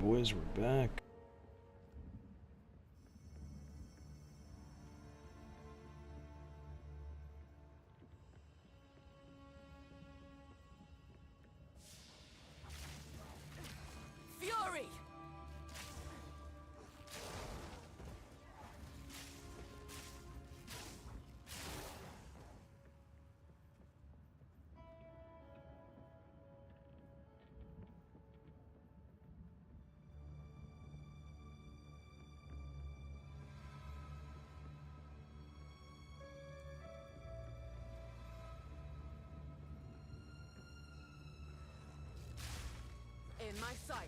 boys, we're back. Fury! In my sights.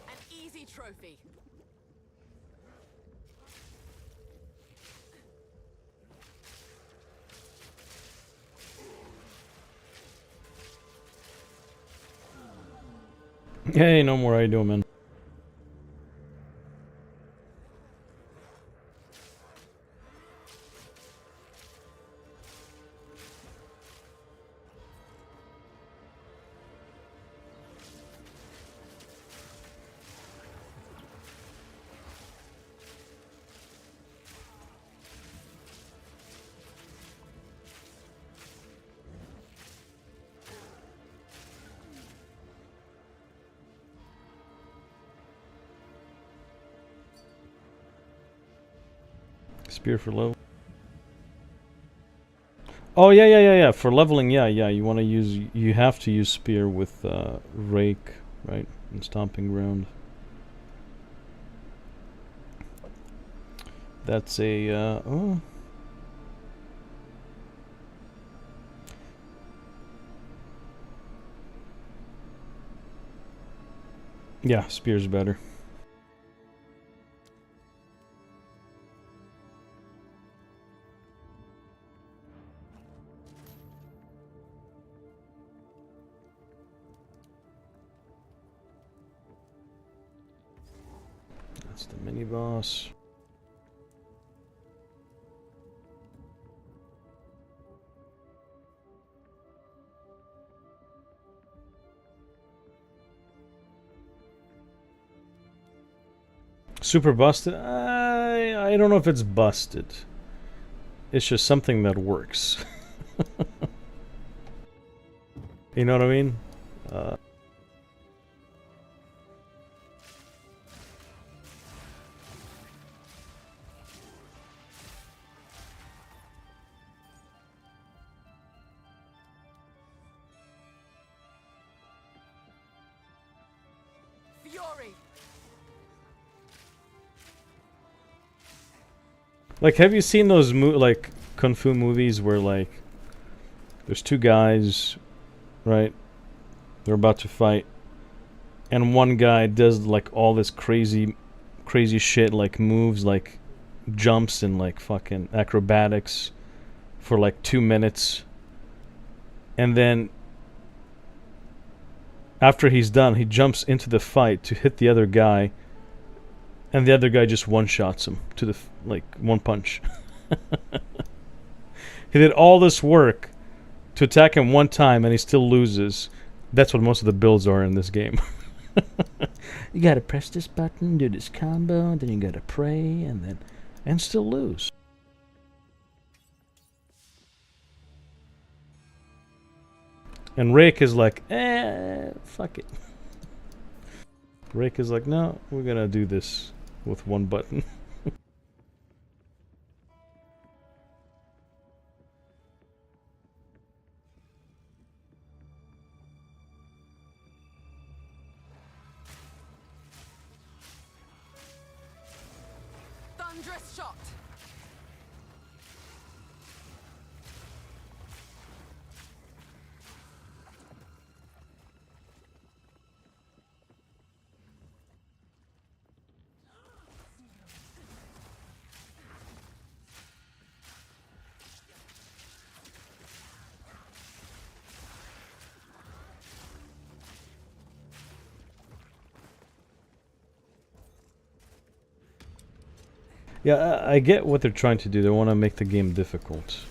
An easy trophy. Hey, no more. How you doing, man? Spear for level. Oh yeah. For leveling, yeah. You want to use. You have to use spear with rake, right? And stomping ground. That's a. Oh. Yeah, spear's better. That's the mini boss. Super busted? I don't know if it's busted. It's just something that works. You know what I mean? Fury! Like, have you seen those like kung fu movies where like there's two guys, right? They're about to fight, and one guy does like all this crazy shit, like moves, like jumps and like fucking acrobatics for like 2 minutes, and then after he's done, he jumps into the fight to hit the other guy, and the other guy just one-shots him to the like one punch. He did all this work to attack him one time, and he still loses. That's what most of the builds are in this game. You gotta press this button, do this combo, and then you gotta pray, and still lose. And Rake is like, fuck it. Rake is like, no, we're gonna do this with one button. Thunderous shot! Yeah, I get what they're trying to do. They want to make the game difficult.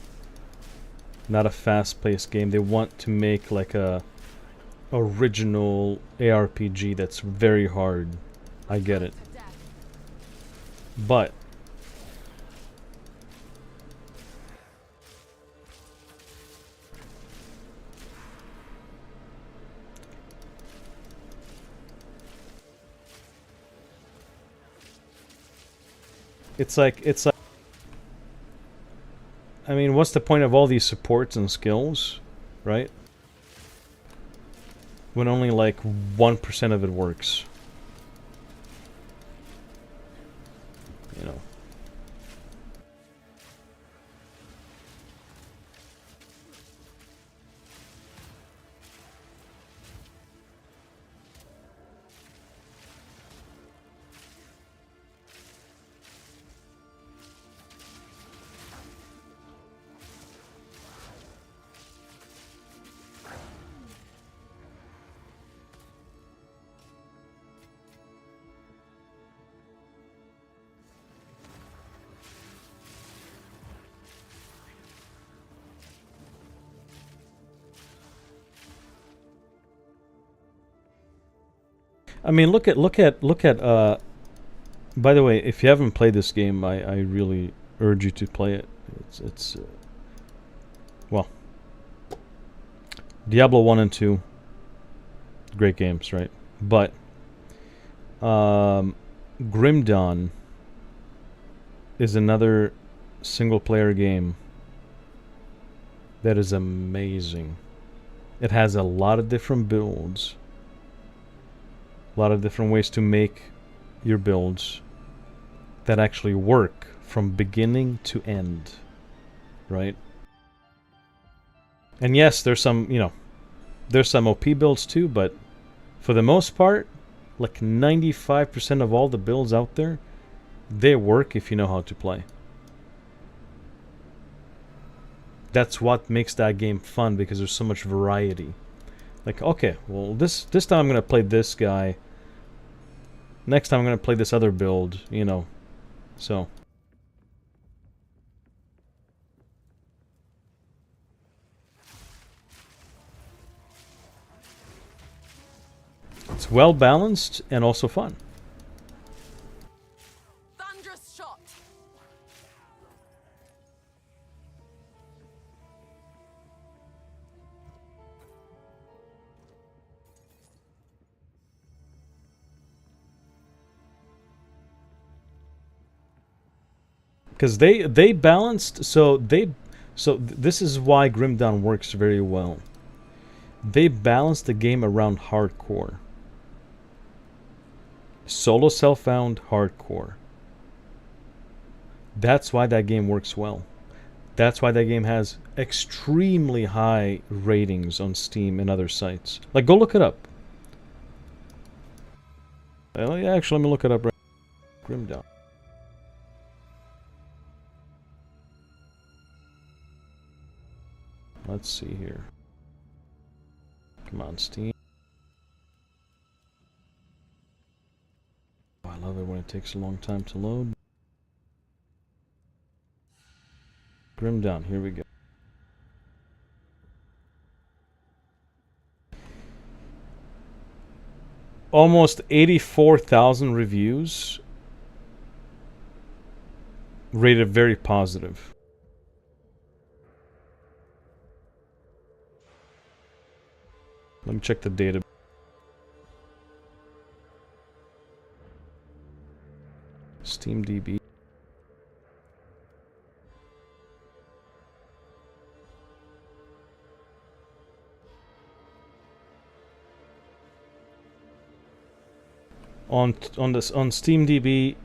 Not a fast-paced game. They want to make like a original ARPG that's very hard. I get it. To death. But it's like I mean, what's the point of all these supports and skills, right? When only like 1% of it works. You know. I mean, look at by the way, if you haven't played this game, I really urge you to play it. It's well, Diablo 1 and 2, great games, right? But Grim Dawn is another single player game that is amazing. It has a lot of different builds, a lot of different ways to make your builds that actually work from beginning to end, right? And yes, there's some, you know, there's some OP builds too, but for the most part, like 95% of all the builds out there, they work if you know how to play. That's what makes that game fun, because there's so much variety. Like, okay, well, this time I'm gonna play this guy. Next time I'm gonna play this other build, you know. So it's well balanced and also fun. Thunderous shot. Because they balanced, so this is why Grim Dawn works very well. They balanced the game around hardcore. Solo self-found hardcore. That's why that game works well. That's why that game has extremely high ratings on Steam and other sites. Like, go look it up. Well, yeah, actually, let me look it up right now. Grim Dawn. Let's see here. Come on, Steam. Oh, I love it when it takes a long time to load. Grim Dawn, here we go. Almost 84,000 reviews. Rated very positive. Let me check the data. SteamDB. On SteamDB,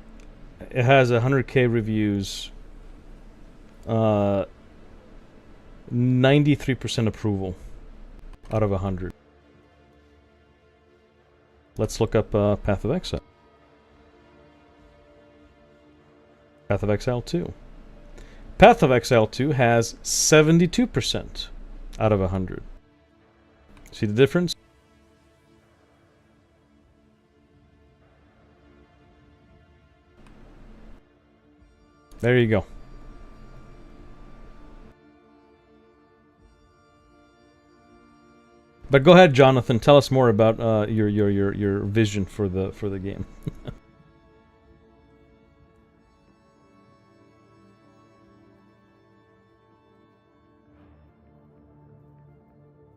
it has 100k reviews. 93% approval out of 100. Let's look up Path of Exile. Path of Exile 2. Path of Exile 2 has 72% out of 100. See the difference? There you go. But go ahead, Jonathan. Tell us more about your vision for the game.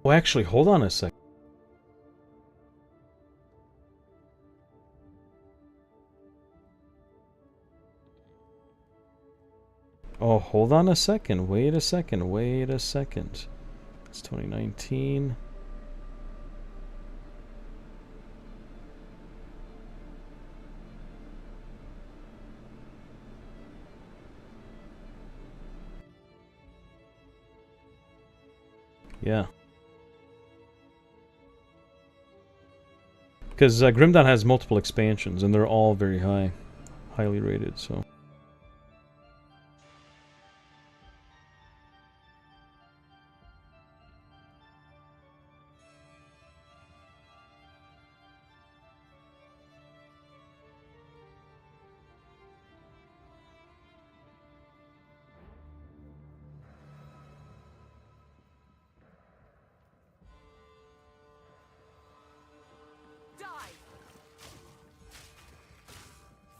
Oh, actually, hold on a sec. Oh, hold on a second. Wait a second. Wait a second. It's 2019. Yeah. Because Grim Dawn has multiple expansions, and they're all very highly rated, so...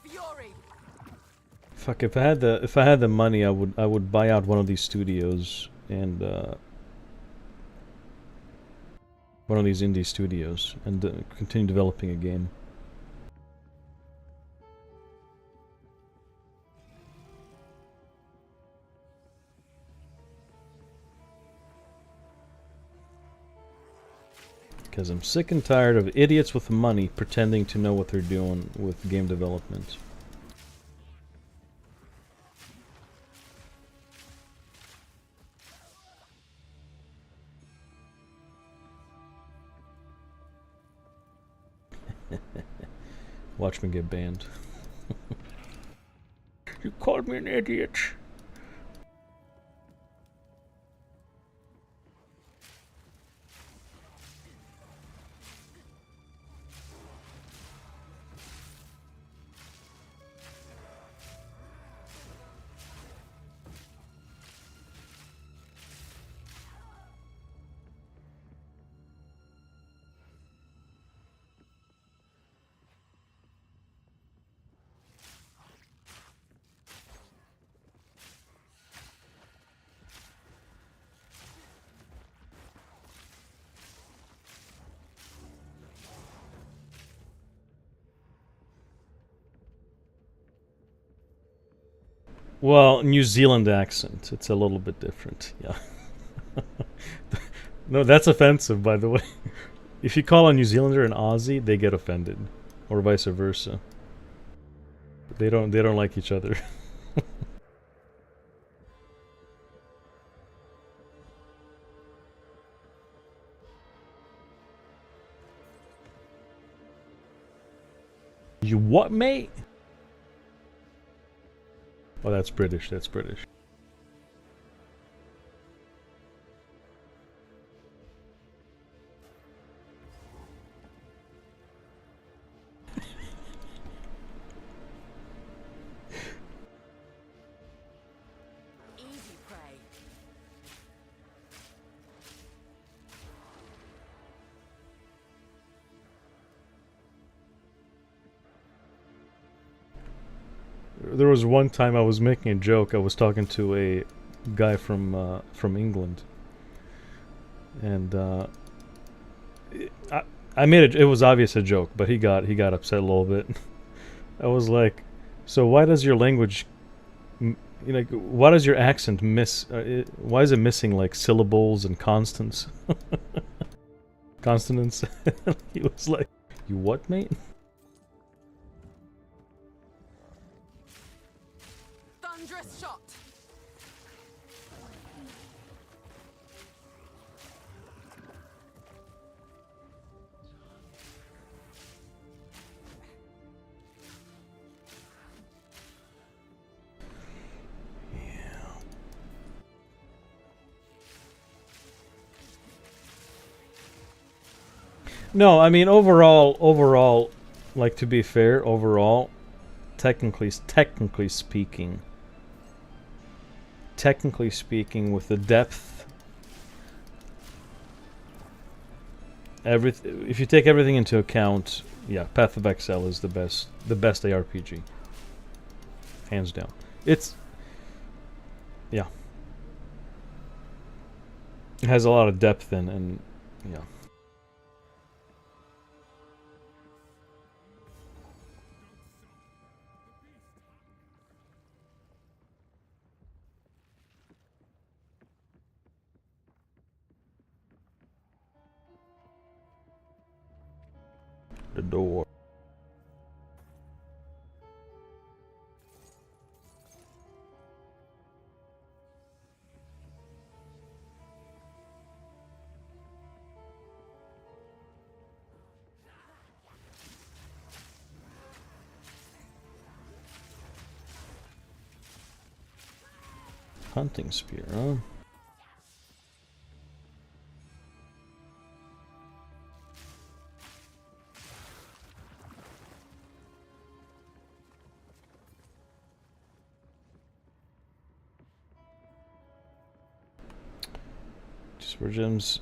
Fury. Fuck, if I had the money, I would buy out one of these studios and one of these indie studios and continue developing a game. Because I'm sick and tired of idiots with money pretending to know what they're doing with game development. Watch me get banned. You called me an idiot. Well, New Zealand accent. It's a little bit different. Yeah. No, that's offensive, by the way. If you call a New Zealander an Aussie, they get offended, or vice versa. They don't like each other. You what, mate? Oh, that's British. That's British. Easy prey. There was one time I was making a joke. I was talking to a guy from England, and I made it. It was obvious a joke, but he got upset a little bit. I was like, "So why does your language, why does your accent miss? Why is it missing like syllables and constants, consonants?" He was like, "You what, mate?" Thunderous shot. No, I mean overall, like to be fair, overall, technically speaking, technically speaking, with the depth, if you take everything into account, yeah, Path of Exile is the best ARPG, hands down. It's, yeah, it has a lot of depth and yeah. The door. Hunting spear, huh? Just gems,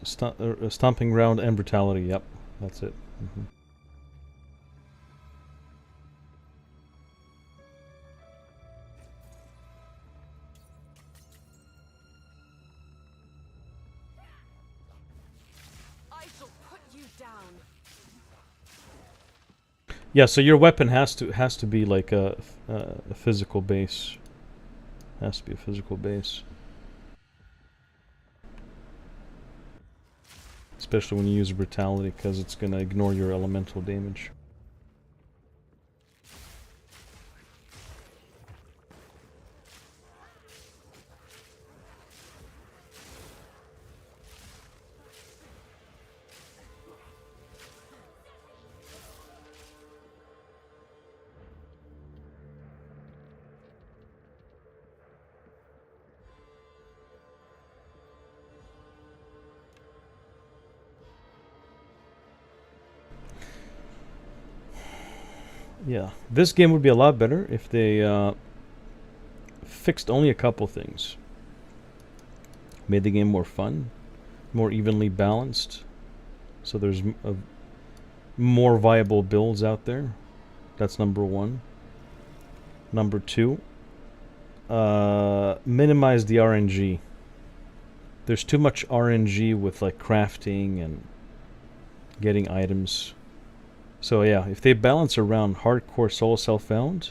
stomping ground and brutality. Yep, that's it. I shall put you down. Yeah, so your weapon has to be like a physical base. Has to be a physical base. Especially when you use brutality, because it's gonna ignore your elemental damage. Yeah, this game would be a lot better if they fixed only a couple things. Made the game more fun, more evenly balanced, so there's more viable builds out there. That's number one. Number two, minimize the RNG. There's too much RNG with like crafting and getting items. So yeah, if they balance around hardcore solo self-found,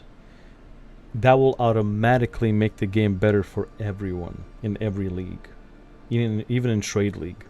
that will automatically make the game better for everyone in every league, even in trade league.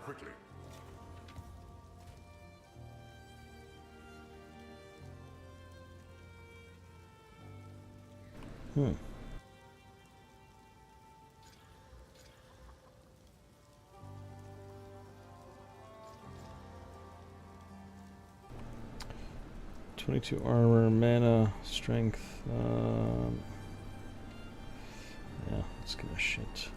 Quickly. Hmm. .22 armor, mana, strength. Yeah, let's give a shit.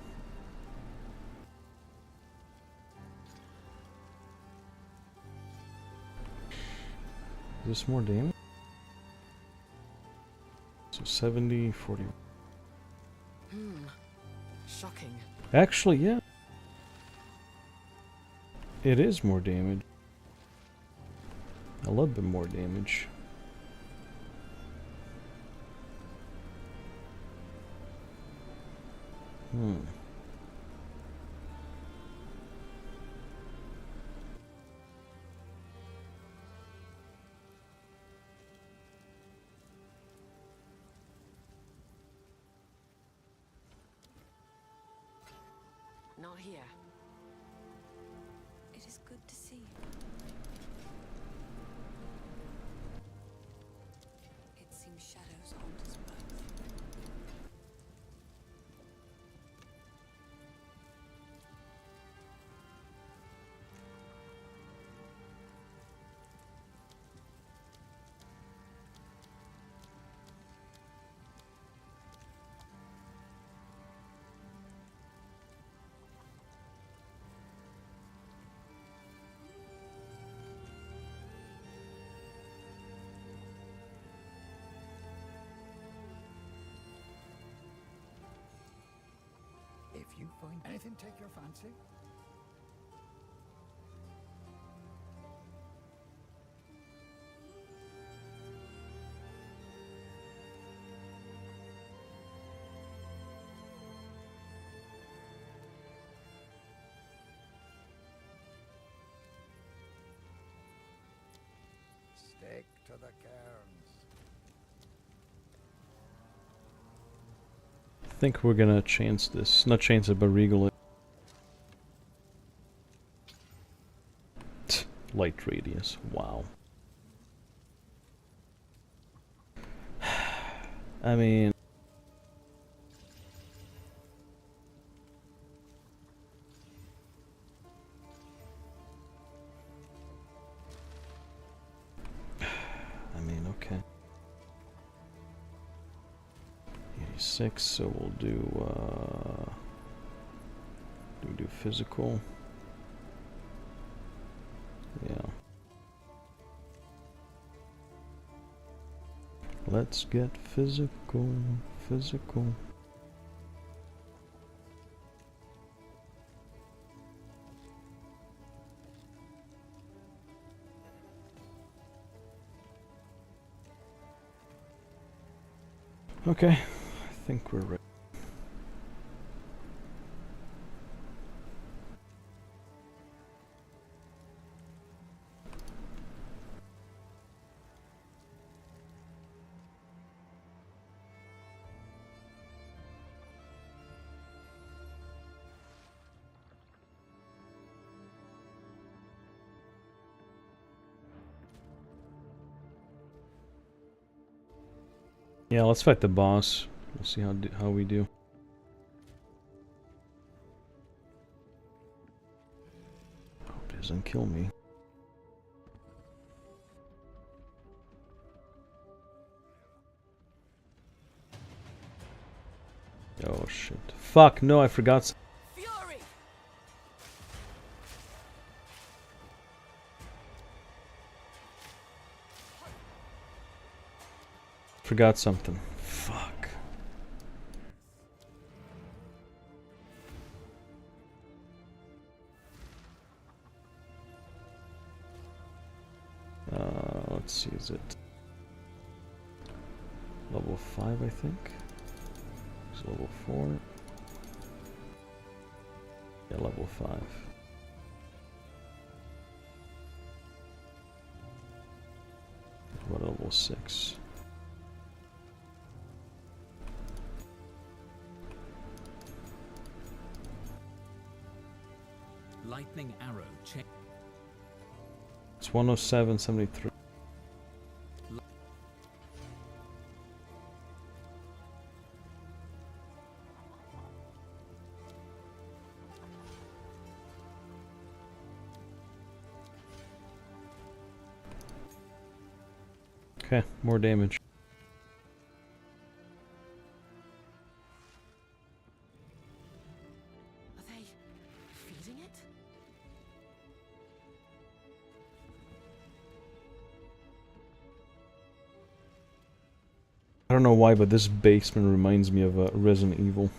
Is this more damage? So 70, 40. Shocking. Actually, yeah. It is more damage. A little bit more damage. Not here. It is good to see you. It seems shadows haunt us both. If you find anything take your fancy, stick to the cairns. I think we're gonna chance this. Not chance it, but regal it. Light radius. Wow. I mean... okay. 86, so we'll do, do physical? Yeah. Let's get physical, physical. Okay, I think we're ready. Yeah, let's fight the boss. We'll see how we do. Hope he doesn't kill me. Oh shit. Fuck, no, I forgot. Fury! Forgot something. Fuck. Let's see, is it level 5, I think? It's level 4. Yeah, level 5. What level 6? Lightning arrow check. It's 107.73. Okay, more damage. Are they feeding it? I don't know why, but this basement reminds me of Resident Evil.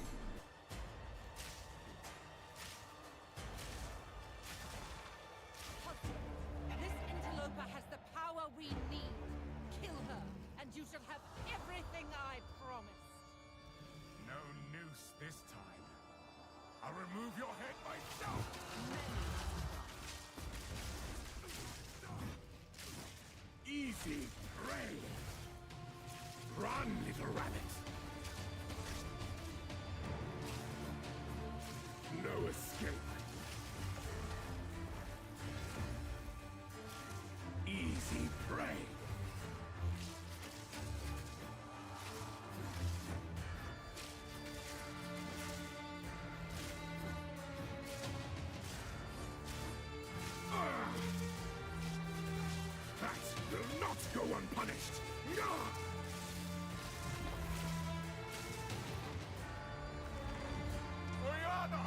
This interloper has the power we need. Kill her, and you shall have everything I promised. No noose this time. I'll remove your head myself. Easy prey. Run, little rabbit. No escape. easy prey. That will not go unpunished. Oriana,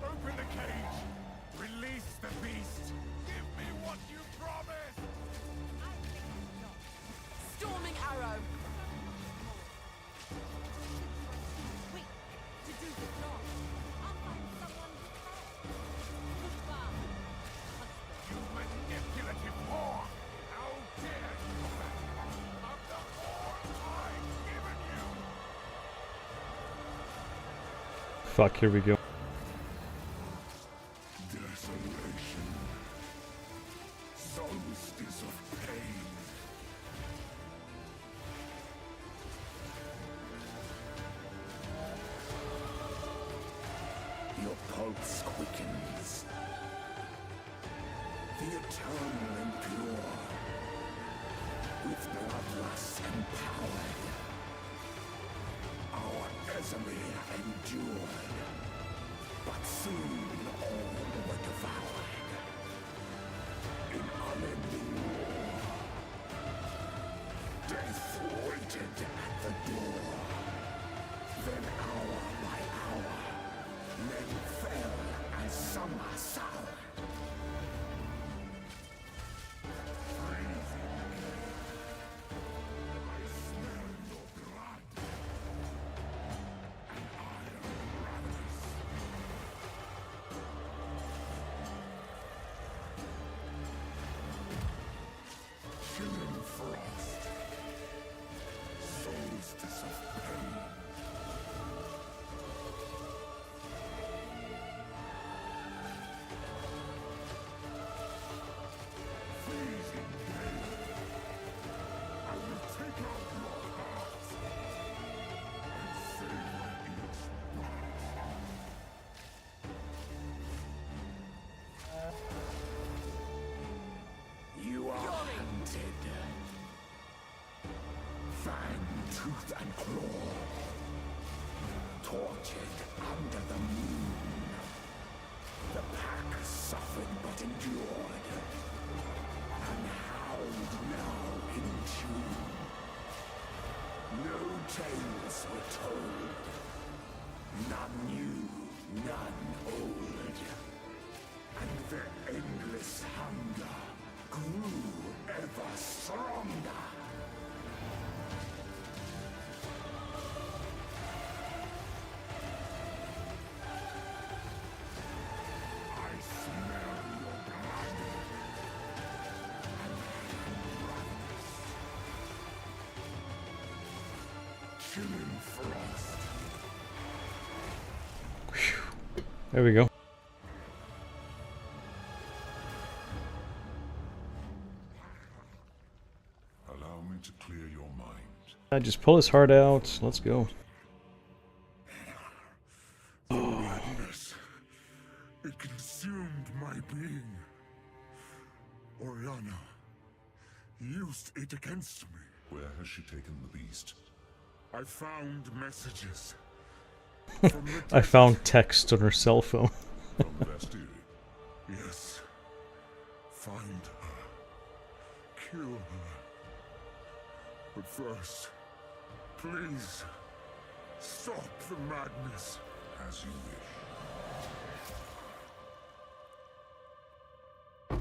open the cage. Release the beast. Give me what you promised. I think not. Storming arrow. Quick, to do the job. I'll find someone who can. Goodbye, husband. You manipulative whore! How dare you! After all I've given you! Fuck, here we go. Desolation. Solstice of pain. Your pulse quickens. The eternal endure. With bloodlust empowered. Our Ezreal endured. But soon all were devoured. In unending war. Death waited at the door. Then hour by hour, men fell as summer sour. I smell your blood. And I am ravenous. Chilling frost. Solstice of pain. Freezing pain. I will take out your hearts and savor each bite. You are hunted. Fang, tooth, and claw. Tortured under the moon. The pack suffered but endured. And howled now in tune. No tales were told. None new, none old. And their endless hunger grew ever stronger. I smell your blood. And I am ravenous. Chilling frost. There we go. Allow me to clear your mind. Just pull his heart out. Let's go. Madness. It consumed my being. Oriana used it against me. Where has she taken the beast? I found messages. I found text on her cell phone. From Vastiri. Yes. Find her. Kill her. But first, please, stop the madness. As you wish.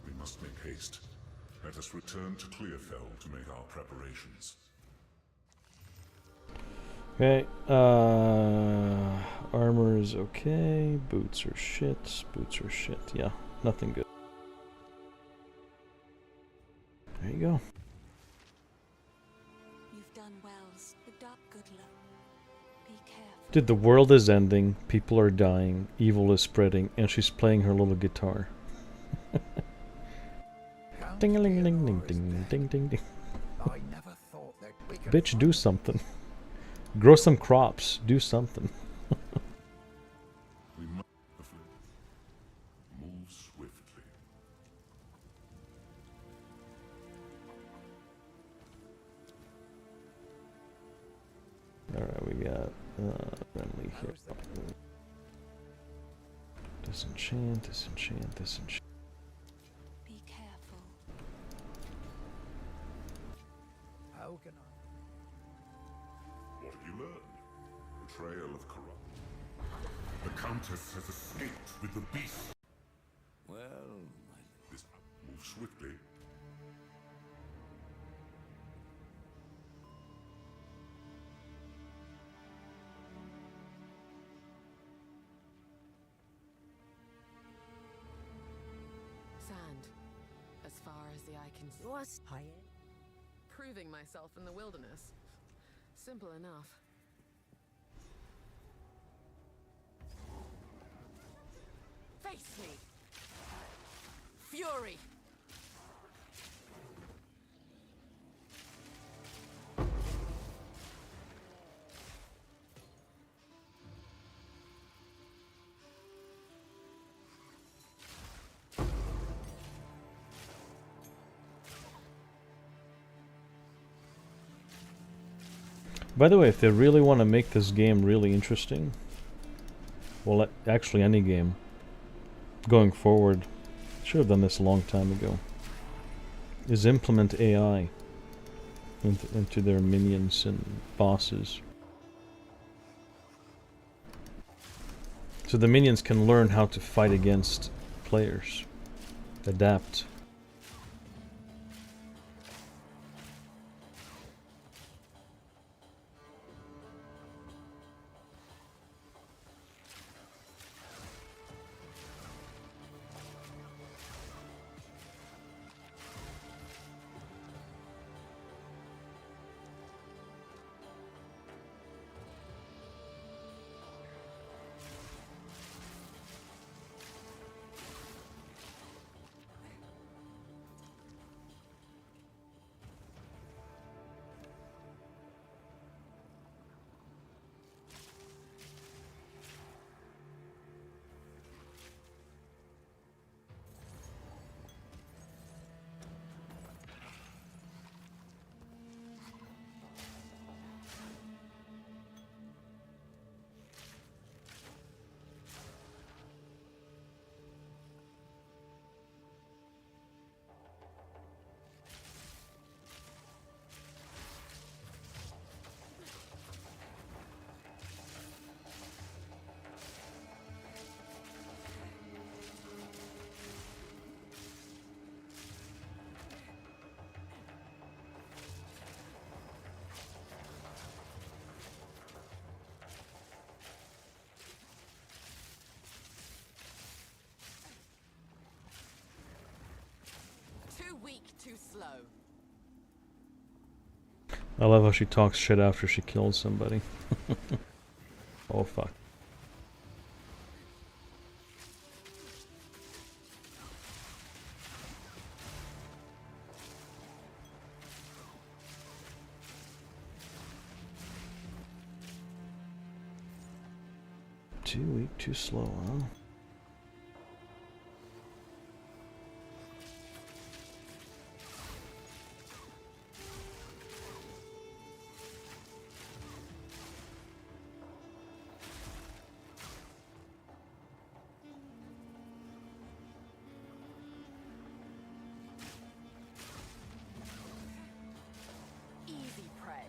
We must make haste. Let us return to Clearfell to make our preparations. Okay, armor is okay, boots are shit, yeah, nothing good. There you go. You've done well. The dark good luck. Be careful. Dude, the world is ending, people are dying, evil is spreading, and she's playing her little guitar. Ding-a-ling-ling-ding-ding-ding-ding-ding. I never thought that we could Bitch, find do something. Grow some crops, do something. We must move swiftly. Friendly here. Disenchant, disenchant, disenchant. Be careful. How can I? What have you learned? Betrayal of corrupt. The Countess has escaped with the beast. Well, This move swiftly. Sand, as far as the eye can see. Was I? Proving myself in the wilderness. Simple enough. Face me! Fury! By the way, if they really want to make this game really interesting, well, actually any game going forward, should have done this a long time ago, is implement AI into their minions and bosses. So the minions can learn how to fight against players, adapt. Too weak, too slow. I love how she talks shit after she kills somebody. Oh fuck. Too weak, too slow, huh? Easy prey.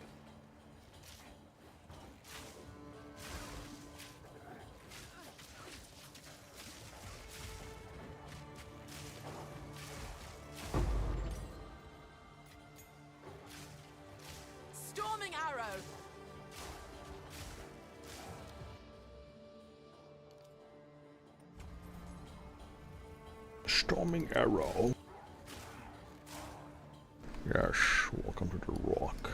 Storming arrow. Storming arrow. Yes, welcome to the rock.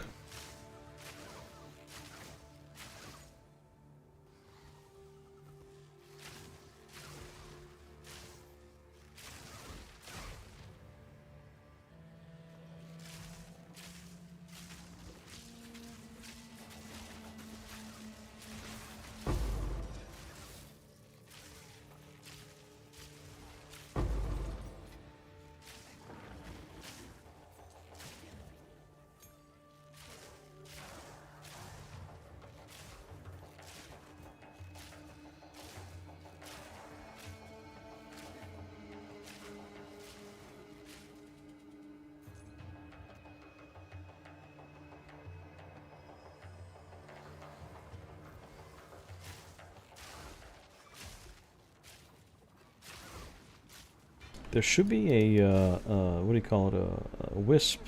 There should be a, what do you call it, a wisp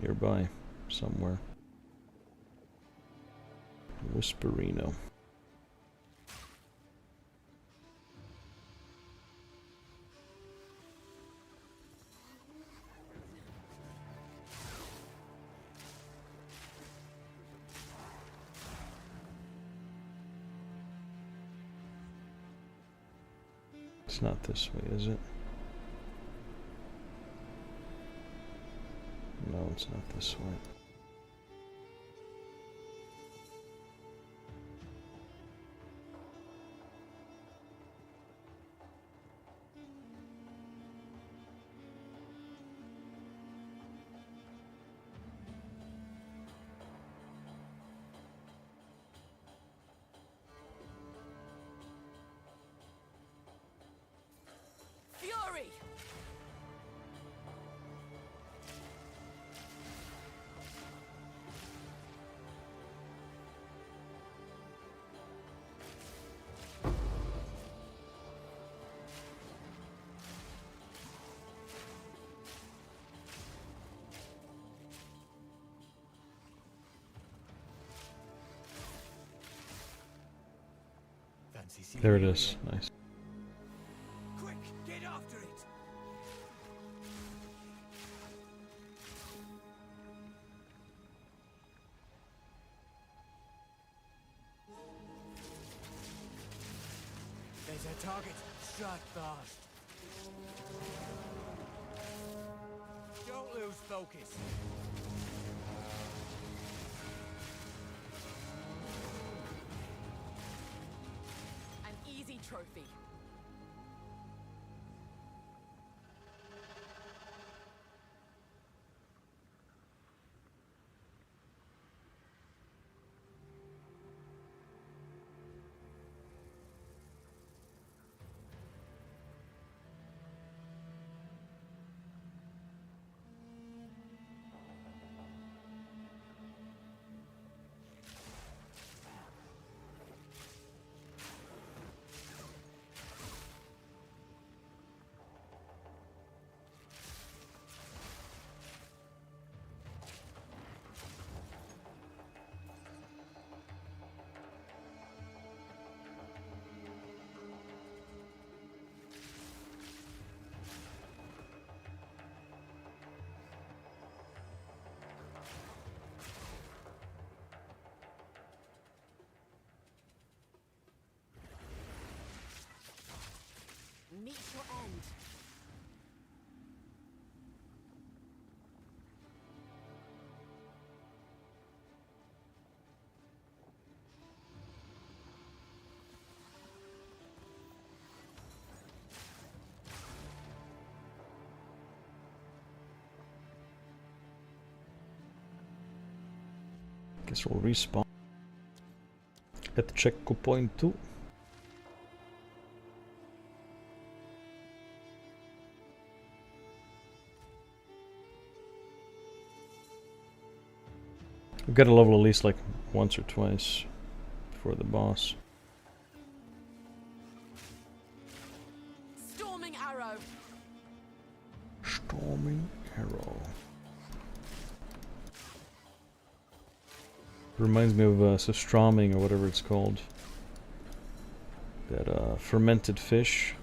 nearby somewhere. Whisperino. It's not this way, is it? No, it's not this way. Fury! Fancy seeing There it you is. again. Nice. Quick, get after it! There's a target. Strike fast. Don't lose focus. An easy trophy. Meet your end. Guess we'll respawn at the checkpoint 2. We've got to level at least like once or twice before the boss. Storming arrow. Storming arrow. Reminds me of Surströmming or whatever it's called. That fermented fish.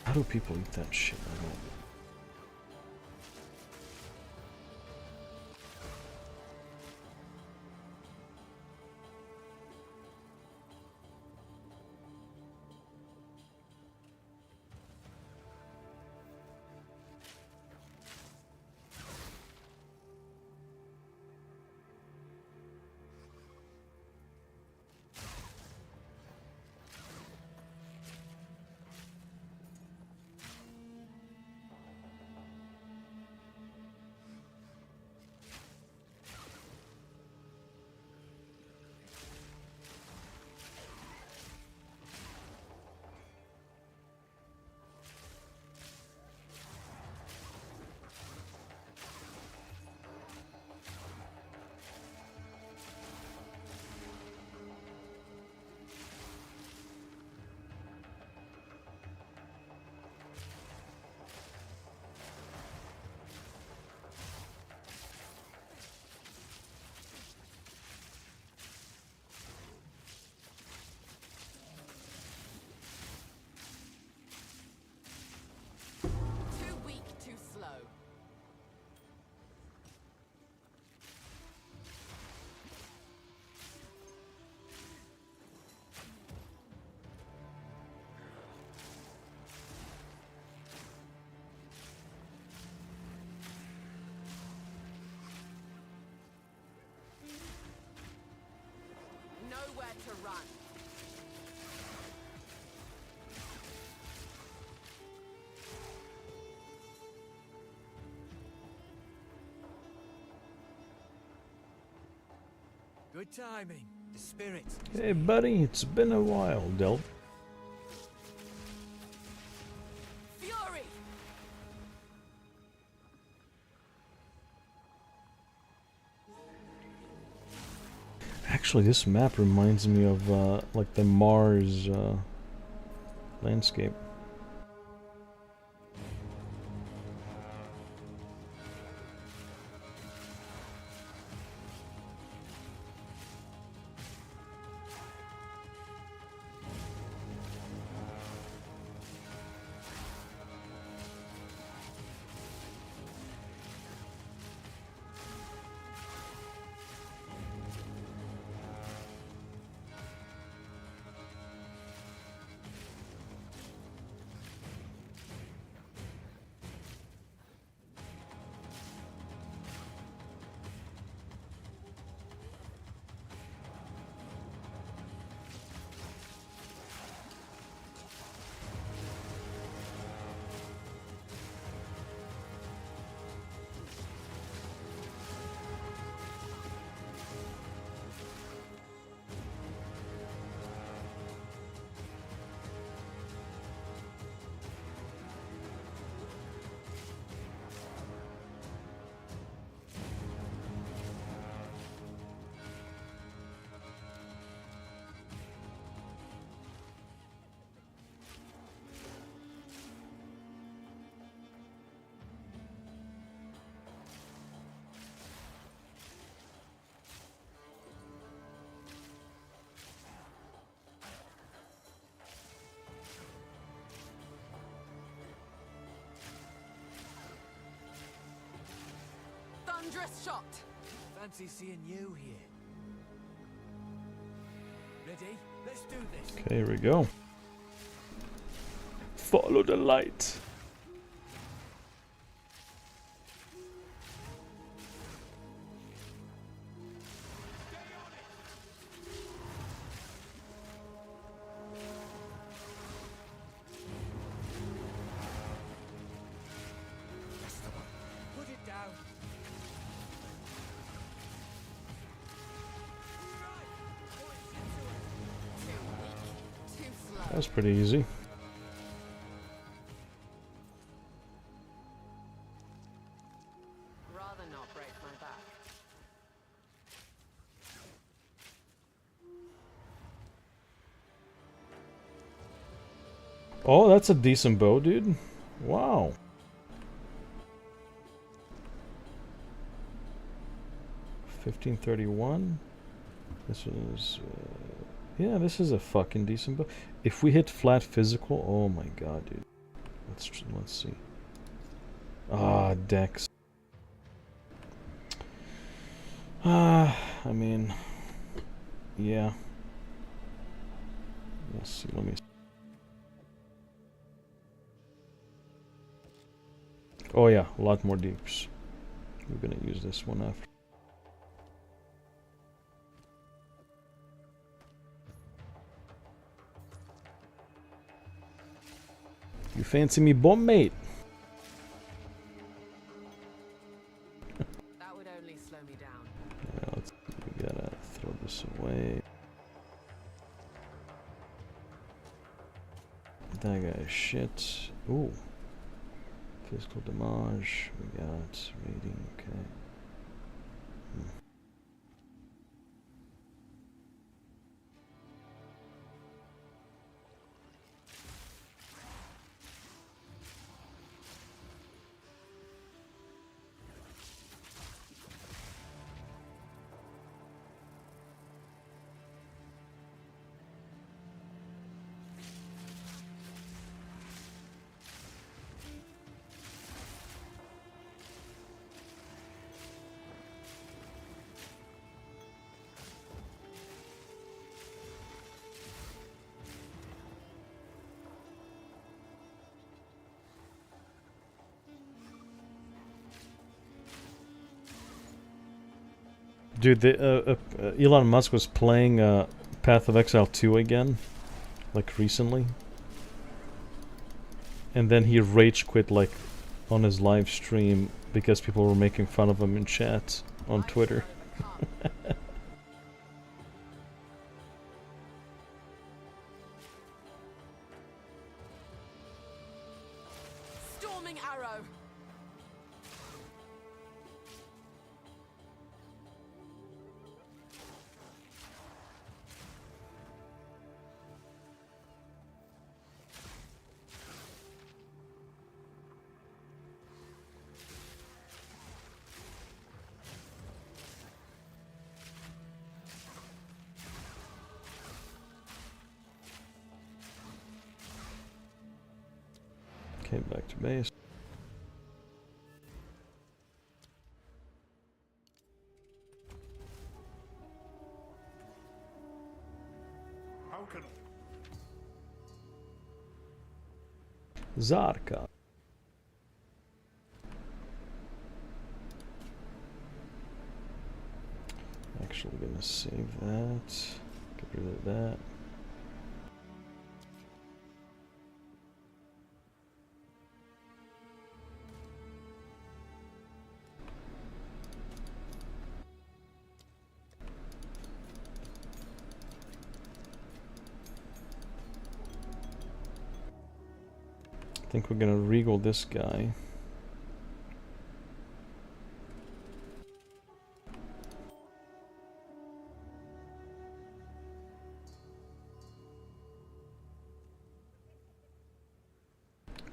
How do people eat that shit? I don't. to run. Good timing. The spirit. Hey, buddy, it's been a while, Del. Fury! Actually, this map reminds me of like the Mars landscape. Thunderous shot! Fancy seeing you here. Ready? Let's do this. Okay, here we go. Follow the light. Put it down. Too slow. That was pretty easy. Rather not break my back. Oh, that's a decent bow, dude. Wow. $15.31. This is, yeah, this is a fucking decent bow. If we hit flat physical, oh my god, dude. Let's see. Ah, Dex. I mean, yeah. Let's see. Let me. Oh yeah, a lot more deeps. We're gonna use this one after. You fancy me, bomb mate? That would only slow me down. Yeah, we gotta throw this away. That guy's shit. Ooh. Physical damage. We got rating. Okay. Dude, Elon Musk was playing Path of Exile 2 again, like recently. And then he rage quit like on his live stream because people were making fun of him in chat on Twitter. Storming arrow. Okay, back to base. How can Zarka. Actually gonna save that. Get rid of that. I think we're gonna regal this guy.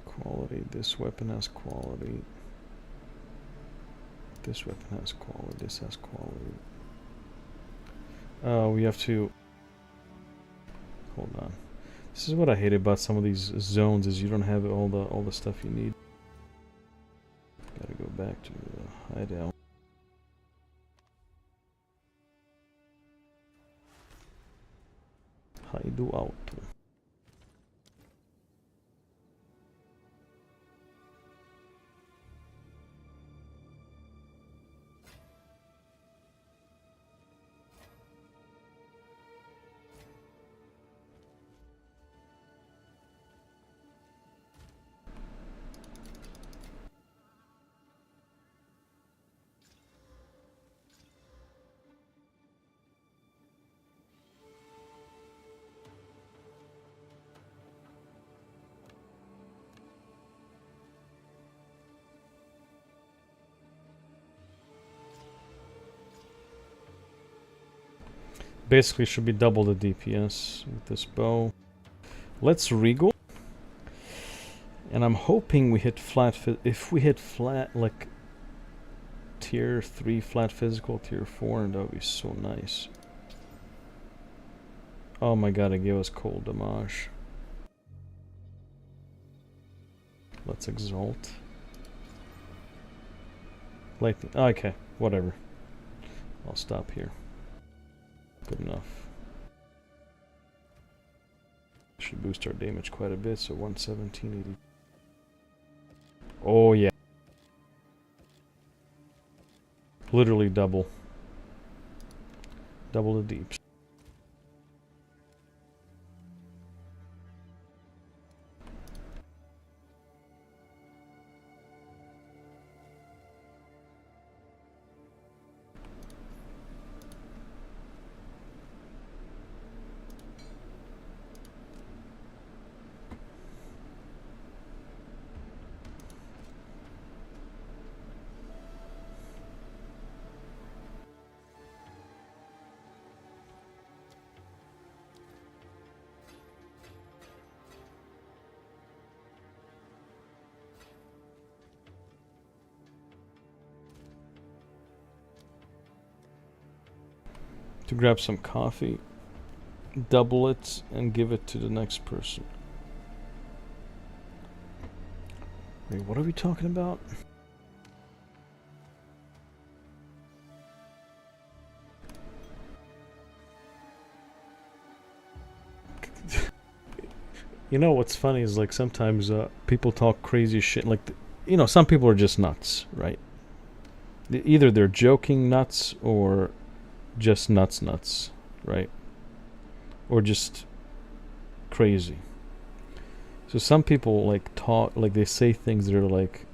Quality. This weapon has quality. This weapon has quality. This has quality. Oh, we have to... Hold on. This is what I hate about some of these zones, is you don't have all the stuff you need. Gotta go back to the hideout. Hideout. Basically should be double the DPS with this bow. Let's regal. And I'm hoping we hit flat if we hit flat like tier 3 flat physical, tier 4, and that would be so nice. Oh my god, it gave us cold damage. Let's exalt. Lightning. Okay, whatever. I'll stop here. Good enough. Should boost our damage quite a bit, so 11780. Oh yeah. Literally double. Double the deeps. To grab some coffee, double it, and give it to the next person. Wait, what are we talking about? You know what's funny is like sometimes people talk crazy shit. Like, you know, some people are just nuts, right? Either they're joking nuts or just nuts, right? or just crazy. So some people like talk, like they say things that are like,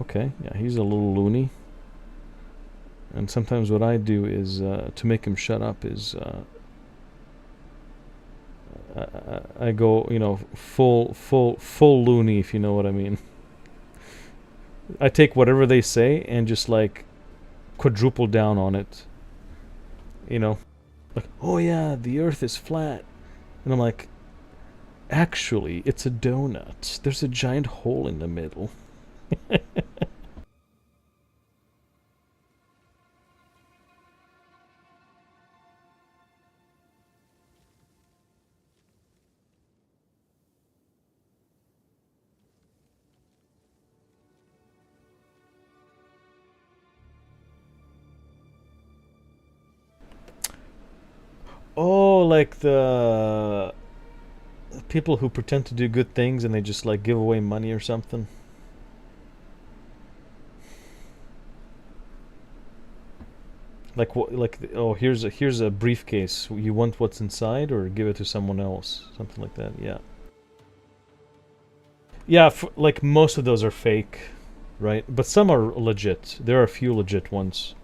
okay, yeah, he's a little loony. And sometimes what I do is to make him shut up is I go, you know, full loony, if you know what I mean. I take whatever they say and just like quadruple down on it. You know, like, oh yeah, the Earth is flat, and I'm like, actually, it's a donut. There's a giant hole in the middle. Oh, like the people who pretend to do good things and they just like give away money or something. Like what? Like oh, here's a briefcase. You want what's inside, or give it to someone else? Something like that. Yeah. Yeah, like most of those are fake, right? But some are legit. There are a few legit ones.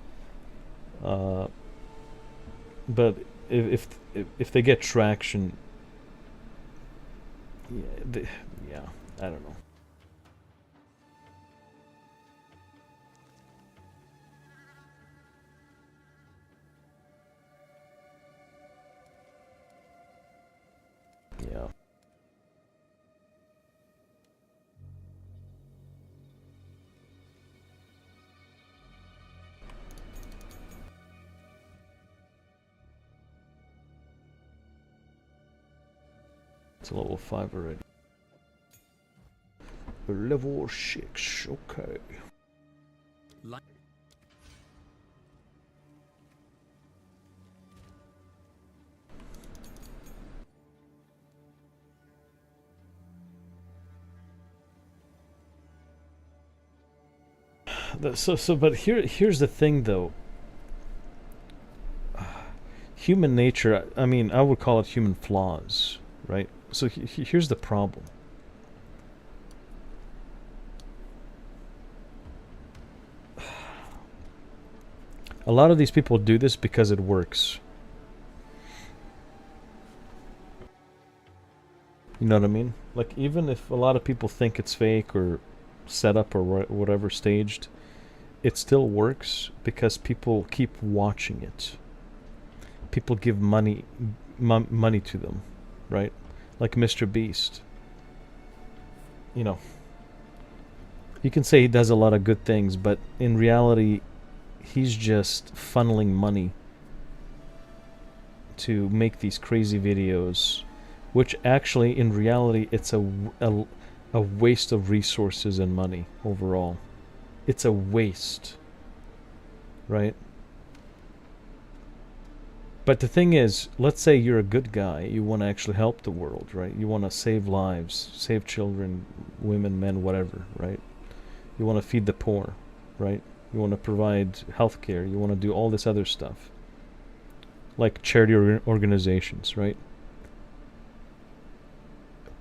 Uh, but if they get traction, yeah, yeah, I don't know. Yeah. It's a level 5 already. Level 6, okay. Li- But here's the thing, though. Human nature, I mean, I would call it human flaws, right? So here's the problem. A lot of these people do this because it works. You know what I mean? Like, even if a lot of people think it's fake or set up or whatever, staged, it still works because people keep watching it. People give money to them, right? Like Mr. Beast. You know, you can say he does a lot of good things, but in reality, he's just funneling money to make these crazy videos, which actually, in reality, it's a waste of resources and money overall. It's a waste, right? But the thing is, let's say you're a good guy, you want to actually help the world, right? You want to save lives, save children, women, men, whatever, right? You want to feed the poor, right? You want to provide healthcare, you want to do all this other stuff. Like charity organizations, right?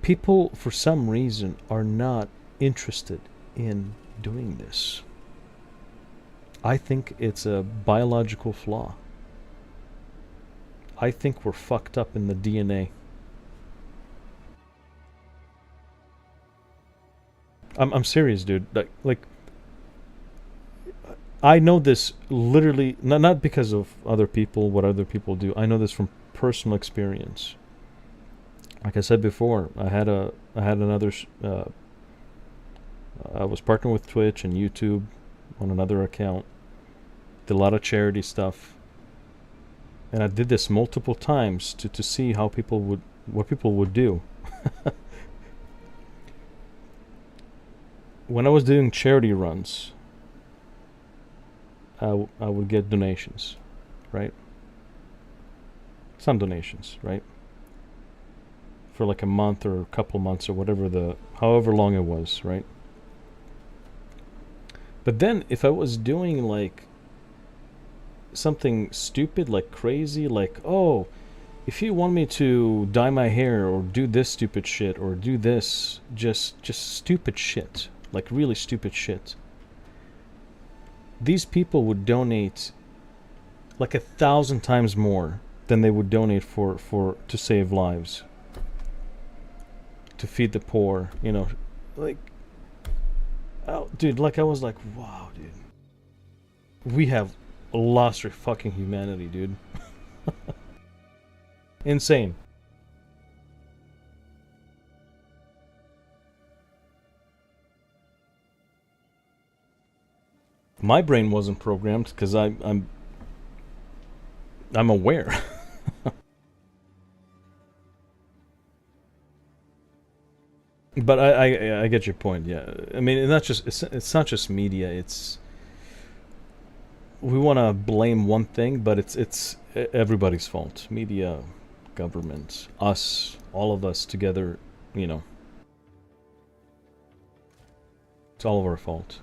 People, for some reason, are not interested in doing this. I think it's a biological flaw. I think we're fucked up in the DNA. I'm serious, dude. Like I know this literally not because of other people, what other people do. I know this from personal experience. Like I said before, I had another. I was partnering with Twitch and YouTube on another account. Did a lot of charity stuff. And I did this multiple times to see how what people would do. When I was doing charity runs, I would get donations, right? Some donations, right? For like a month or a couple months or whatever however long it was, right? But then if I was doing like something stupid, like crazy, like, oh, if you want me to dye my hair or do this stupid shit or do this, just stupid shit, like really stupid shit, these people would donate like 1,000 times more than they would donate for to save lives, to feed the poor, you know, like, oh, dude, like I was like, wow, dude, we have lost our fucking humanity, dude. Insane. My brain wasn't programmed because I'm aware. But I get your point. Yeah, I mean, it's not just media. It's, we want to blame one thing, but it's everybody's fault. Media, government, us, all of us together. You know, it's all of our fault.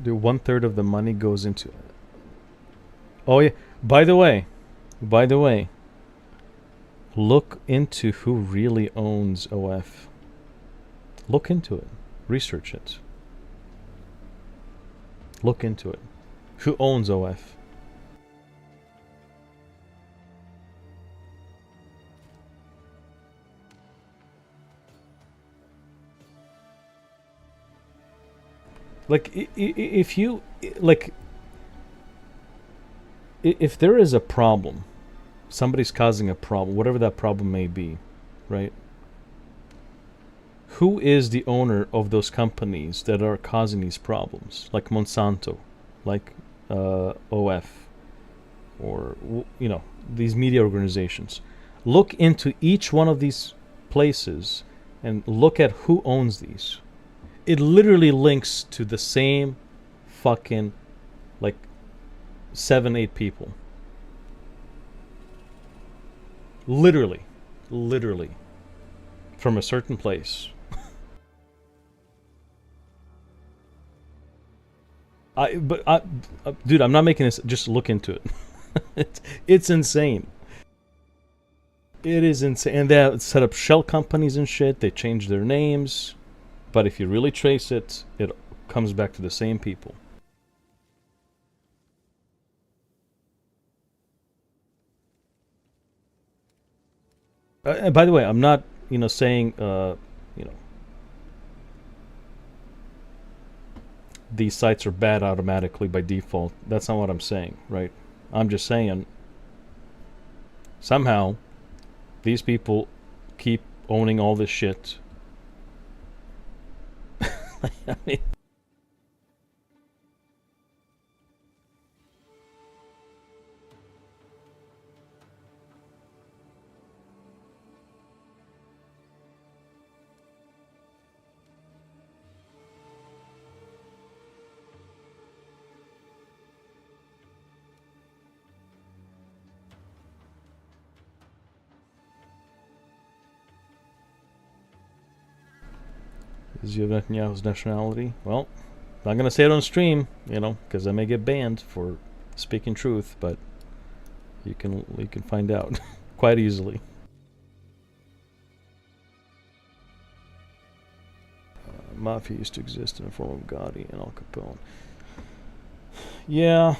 Do 1/3 of the money goes into. Oh yeah. By the way, look into who really owns OF. Look into it. Research it. Look into it. Who owns OF? Like, if you, like, if there is a problem, somebody's causing a problem, whatever that problem may be, right? Who is the owner of those companies that are causing these problems? Like Monsanto, like OF, or, you know, these media organizations. Look into each one of these places and look at who owns these. It literally links to the same fucking, like, 7-8 people. Literally from a certain place. Dude, I'm not making this. Just look into it. It's insane. It is insane. And they set up shell companies and shit. They change their names. But if you really trace it, it comes back to the same people. And by the way, I'm not, you know, saying, you know, these sites are bad automatically by default. That's not what I'm saying, right? I'm just saying, somehow, these people keep owning all this shit. I mean, is Netanyahu's nationality? Well, not gonna say it on stream, you know, because I may get banned for speaking truth. But you can find out quite easily. Mafia used to exist in the form of Gotti and Al Capone. Yeah.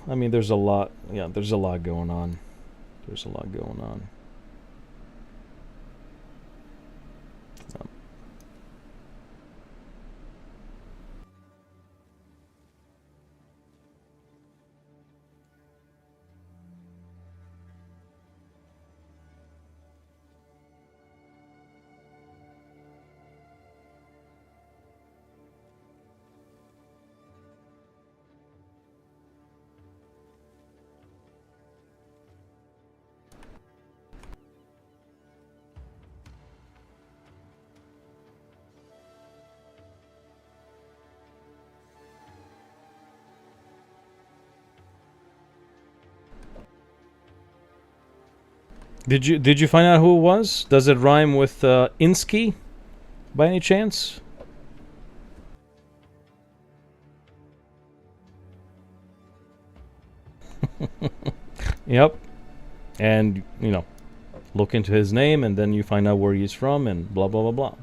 I mean, there's a lot. Yeah, there's a lot going on. Did you find out who it was? Does it rhyme with Insky? by any chance? Yep. And, you know, look into his name and then you find out where he's from and blah, blah, blah, blah.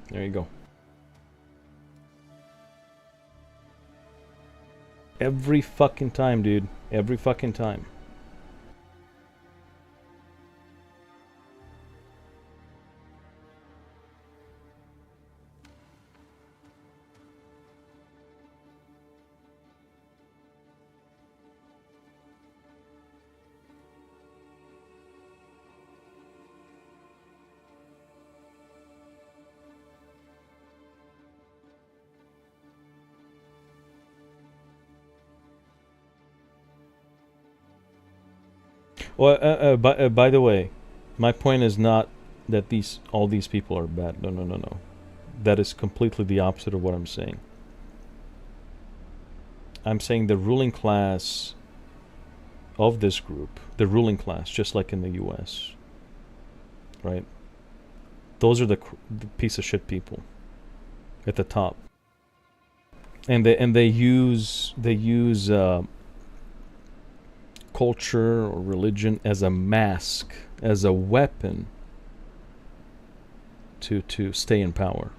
There you go. Every fucking time, dude. Every fucking time. Well, by the way, my point is not that all these people are bad. No, no, no, no. That is completely the opposite of what I'm saying. I'm saying the ruling class of this group, the ruling class, just like in the U.S., right? Those are the piece of shit people at the top, and they use culture or religion as a mask, as a weapon to stay in power.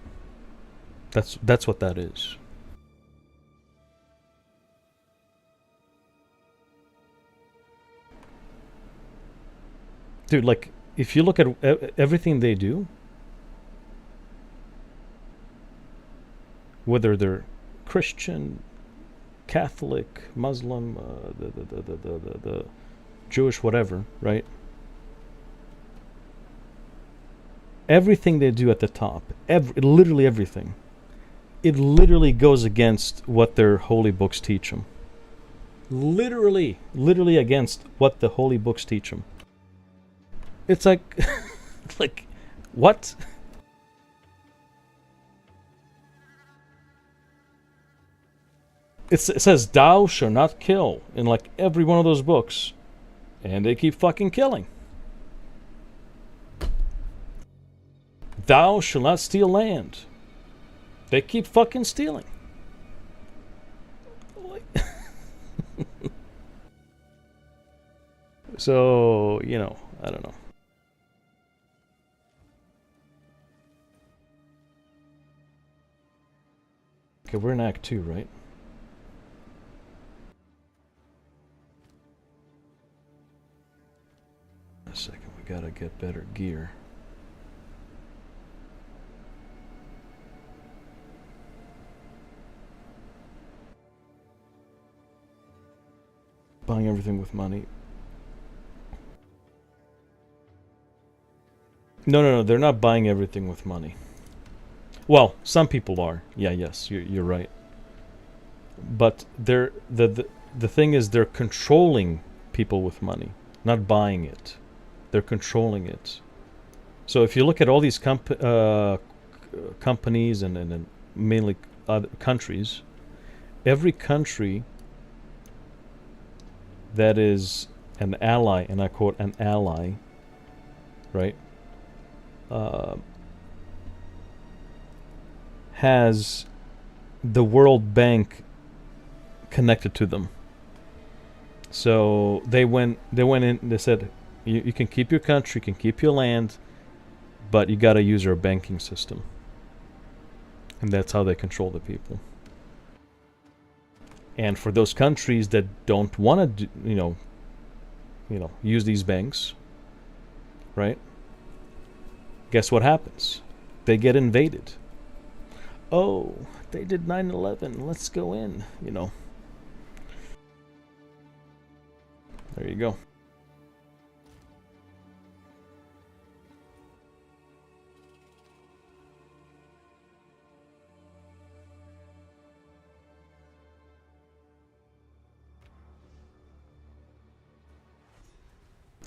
That's what that is. Dude, like, if you look at everything they do, whether they're Christian, Catholic, Muslim, the Jewish, whatever, right? Everything they do at the top, literally everything, it literally goes against what their holy books teach them. Literally against what the holy books teach them. It's like, like, what? It says, "Thou shalt not kill," in like every one of those books, and they keep fucking killing. "Thou shalt not steal land." They keep fucking stealing. So, you know, I don't know. Okay, we're in Act 2, right? A second, we gotta get better gear. Buying everything with money. No, they're not buying everything with money. Well, some people are. Yeah, yes, you're right. But the thing is, they're controlling people with money, not buying it. They're controlling it. So if you look at all these companies and mainly other countries, every country that is an ally, and I quote, an ally, right, has the World Bank connected to them. So they went in, they said, you can keep your country, you can keep your land, but you got to use our banking system. And that's how they control the people. And for those countries that don't want to, you know, use these banks, right? Guess what happens? They get invaded. Oh, they did 9/11. Let's go in, you know. There you go.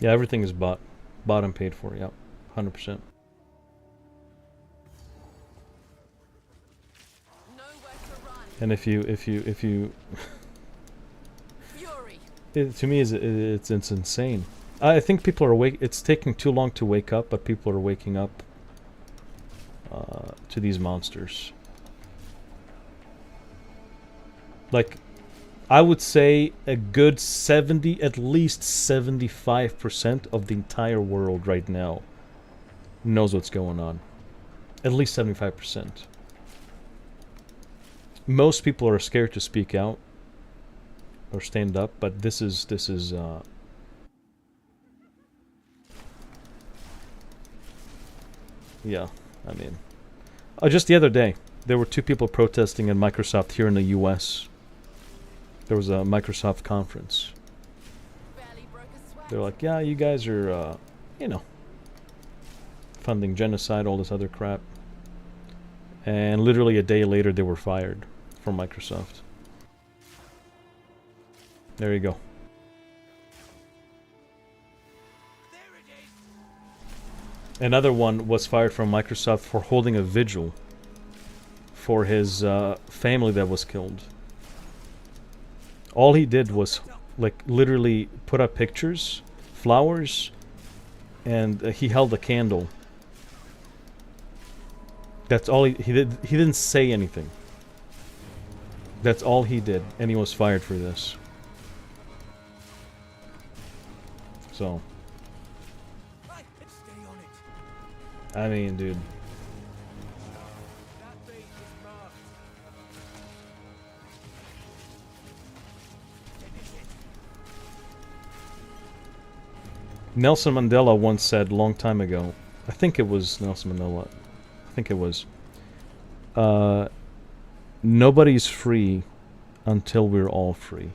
Yeah, everything is bought and paid for. Yep, 100%. And if you Fury. to me it's insane. I think people are awake. It's taking too long to wake up, but people are waking up. to these monsters. Like, I would say a good 70, at least 75% of the entire world right now knows what's going on. At least 75%. Most people are scared to speak out or stand up, but this is yeah, I mean, just the other day there were 2 people protesting in Microsoft here in the US. There was a Microsoft conference. They're like, yeah, you guys are you know, funding genocide, all this other crap. And literally a day later they were fired from Microsoft. There you go. Another one was fired from Microsoft for holding a vigil for his family that was killed. All he did was, like, literally put up pictures, flowers, and he held a candle. That's all he did. He didn't say anything. That's all he did, and he was fired for this. So, I mean, dude. Nelson Mandela once said, a long time ago, I think it was Nelson Mandela, I think it was, nobody's free until we're all free.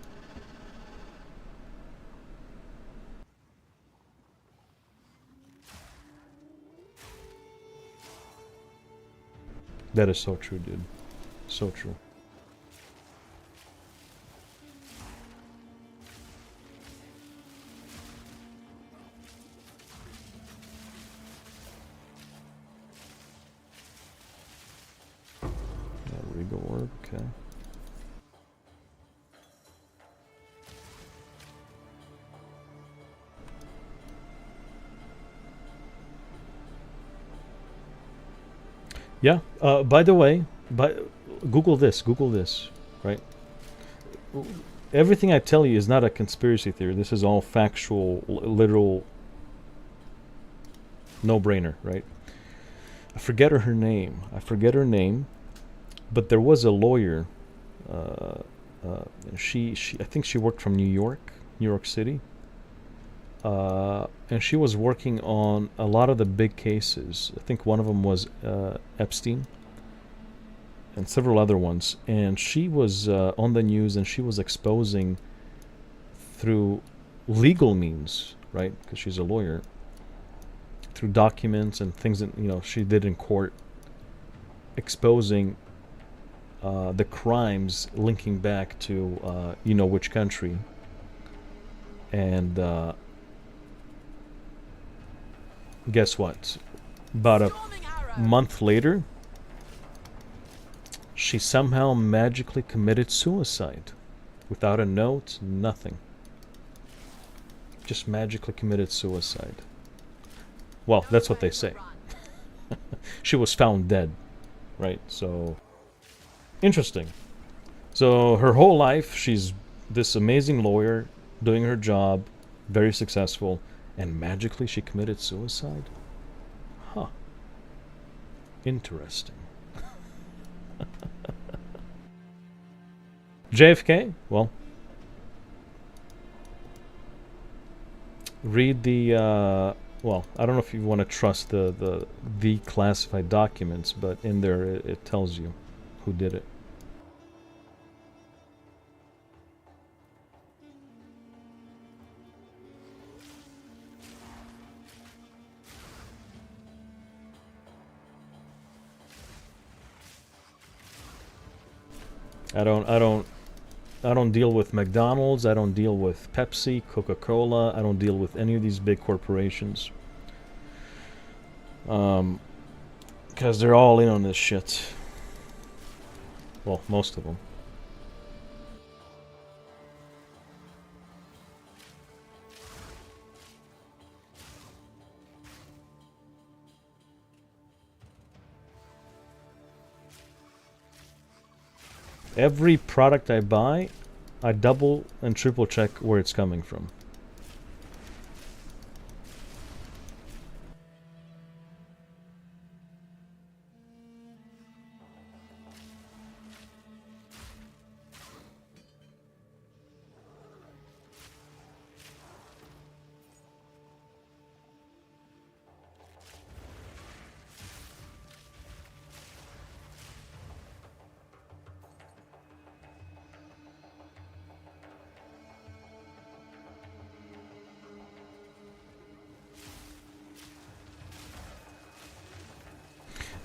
That is so true, dude. So true. Regal orb, okay. Yeah. By the way, Google this, right? Everything I tell you is not a conspiracy theory. This is all factual, literal, no-brainer, right? I forget her name. But there was a lawyer. She I think she worked from New York City. And she was working on a lot of the big cases. I think one of them was Epstein and several other ones. And she was on the news, and she was exposing through legal means, right? Because she's a lawyer, through documents and things that, you know, she did in court, exposing the crimes linking back to you know which country. And guess what? About a month later, she somehow magically committed suicide. Without a note, nothing. Just magically committed suicide. Well, that's what they say. She was found dead, right? So, interesting. So her whole life, she's this amazing lawyer, doing her job, very successful, and magically she committed suicide? Huh. Interesting. JFK? Well, read the, well, I don't know if you want to trust the classified documents, but in there it tells you who did it. I don't deal with McDonald's. I don't deal with Pepsi, Coca-Cola. I don't deal with any of these big corporations. Because they're all in on this shit. Well, most of them. Every product I buy, I double and triple check where it's coming from.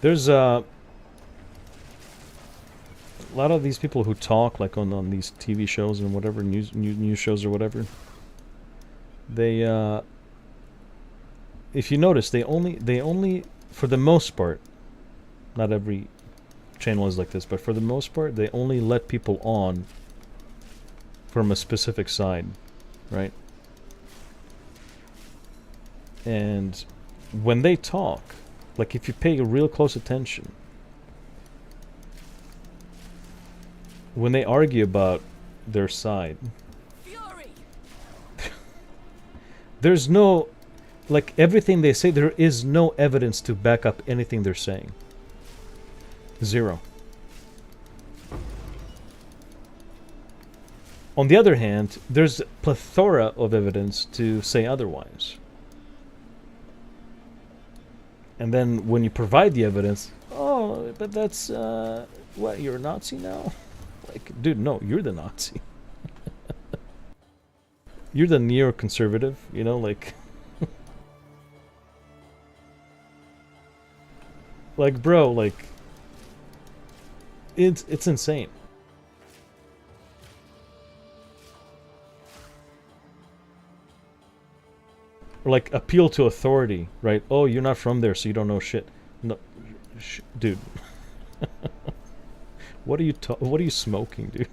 There's a lot of these people who talk like on these TV shows and whatever news shows or whatever. They if you notice, they only for the most part, not every channel is like this, but for the most part, they only let people on from a specific side, right? And when they talk, like if you pay real close attention, when they argue about their side, Fury! there's no, like everything they say, there is no evidence to back up anything they're saying. Zero. On the other hand, there's a plethora of evidence to say otherwise. And then when you provide the evidence, oh, but that's, what, you're a Nazi now? Like, dude, no, you're the Nazi. You're the neoconservative, you know, like... like, bro, like... It's insane. Or like appeal to authority, right? Oh, you're not from there, so you don't know shit. No, dude. What are you smoking, dude?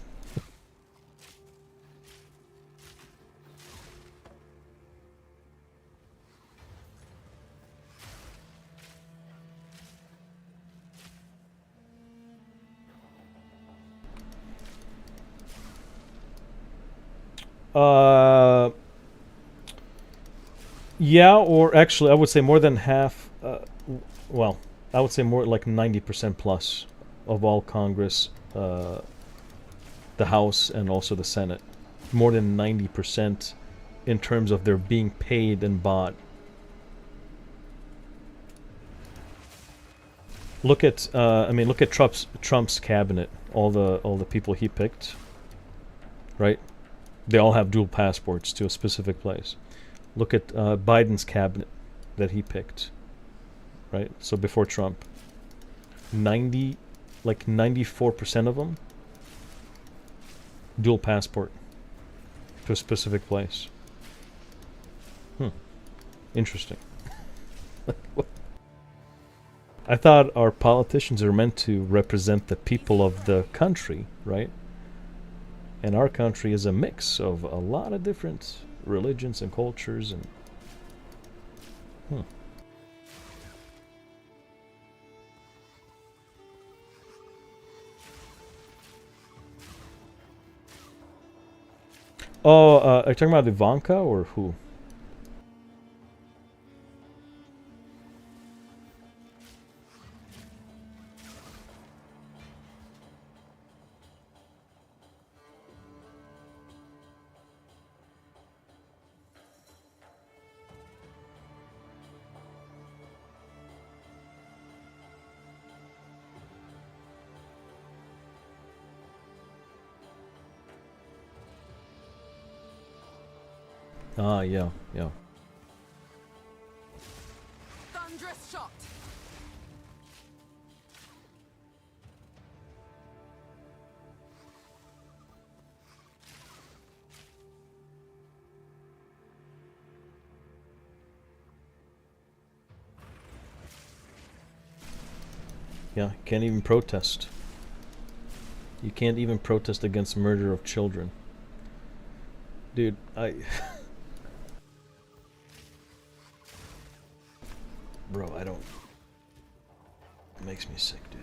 Yeah, or actually, I would say more than half. Well, I would say more like 90% plus of all Congress, the House, and also the Senate. More than 90% in terms of their being paid and bought. Look at, I mean, look at Trump's cabinet. All the people he picked, right? They all have dual passports to a specific place. Look at Biden's cabinet that he picked, right? So before Trump, 94% of them, dual passport to a specific place. Interesting. I thought our politicians are meant to represent the people of the country, right? And our country is a mix of a lot of different religions and cultures and Oh, are you talking about Ivanka or who? Ah, yeah. Thunderous shot. Yeah, can't even protest. You can't even protest against murder of children. Dude, Bro, I don't... It makes me sick, dude.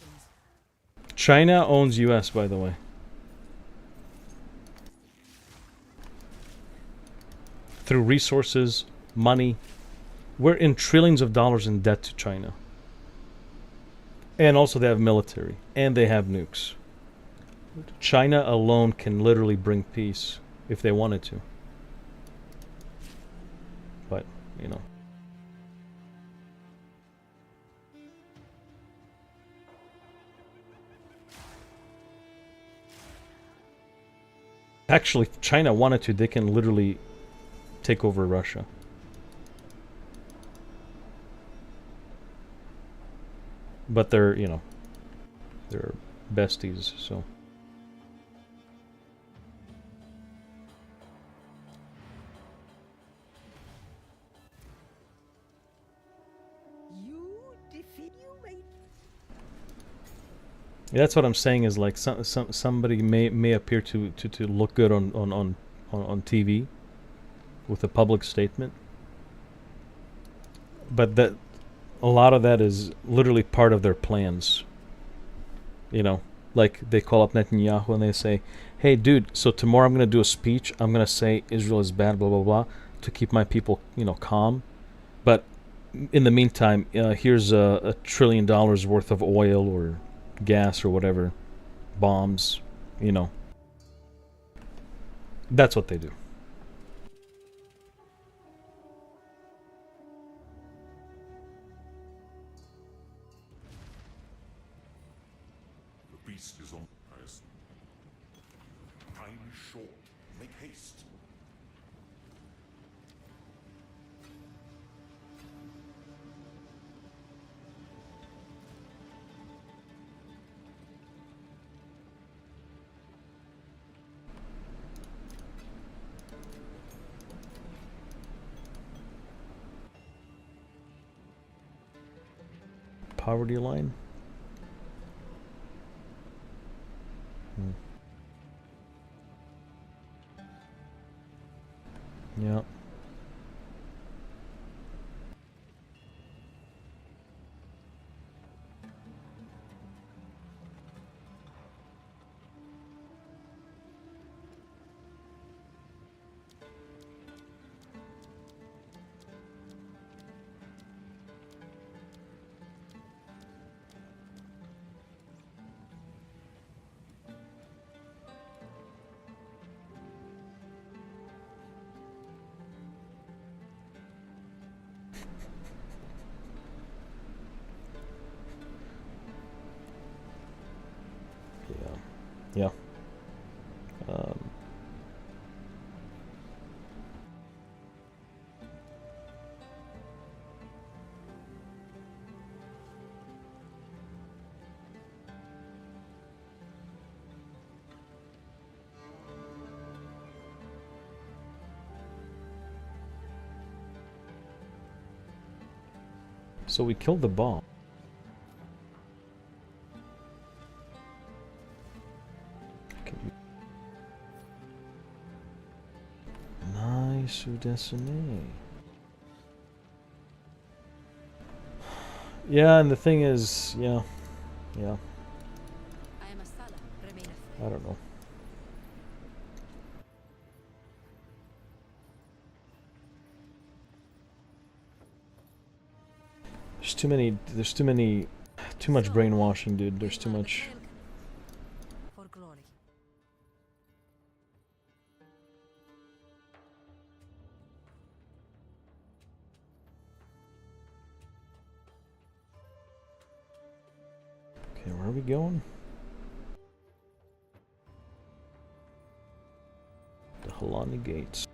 nations. China owns US, by the way. Through resources, money. We're in trillions of dollars in debt to China. And also they have military. And they have nukes. China alone can literally bring peace if they wanted to. But, you know. Actually, if China wanted to, they can literally take over Russia. But they're, you know, they're besties, so. Yeah, that's what I'm saying is like somebody may appear to look good on TV with a public statement, but that a lot of that is literally part of their plans. You know, like they call up Netanyahu and they say, "Hey, dude, so tomorrow I'm gonna do a speech. I'm gonna say Israel is bad, blah blah blah, to keep my people, you know, calm. But in the meantime, here's $1 trillion worth of oil or gas or whatever, bombs, you know." That's what they do. The beast is on us. Time is short. Make haste. Poverty line. Yeah. Yeah. So we killed the bomb. Nice, Udesine. Yeah, and the thing is, yeah. I am a Sala, remain a I don't know. There's too much brainwashing, dude. There's too much. for glory. Okay, where are we going? The Halani Gates.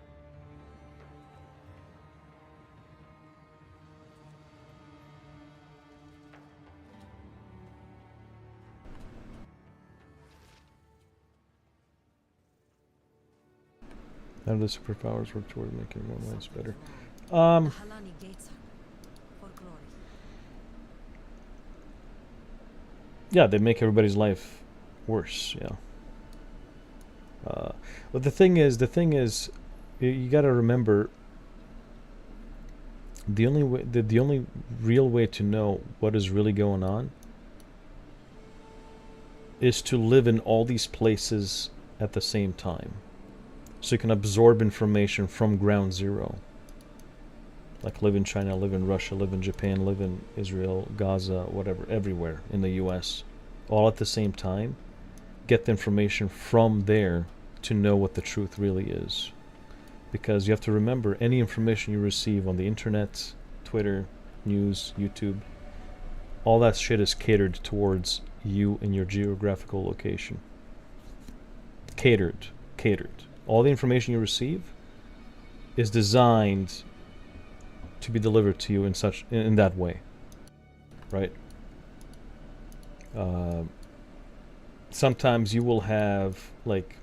How do the superpowers work toward making more lives better? Halani gates for glory. Yeah, they make everybody's life worse. Yeah. But the thing is, you got to remember the only way, the only real way to know what is really going on is to live in all these places at the same time. So you can absorb information from ground zero. Like live in China, live in Russia, live in Japan, live in Israel, Gaza, whatever, everywhere in the US. All at the same time. Get the information from there to know what the truth really is. Because you have to remember, any information you receive on the internet, Twitter, news, YouTube, all that shit is catered towards you and your geographical location. Catered. All the information you receive is designed to be delivered to you in that way, right? Sometimes you will have like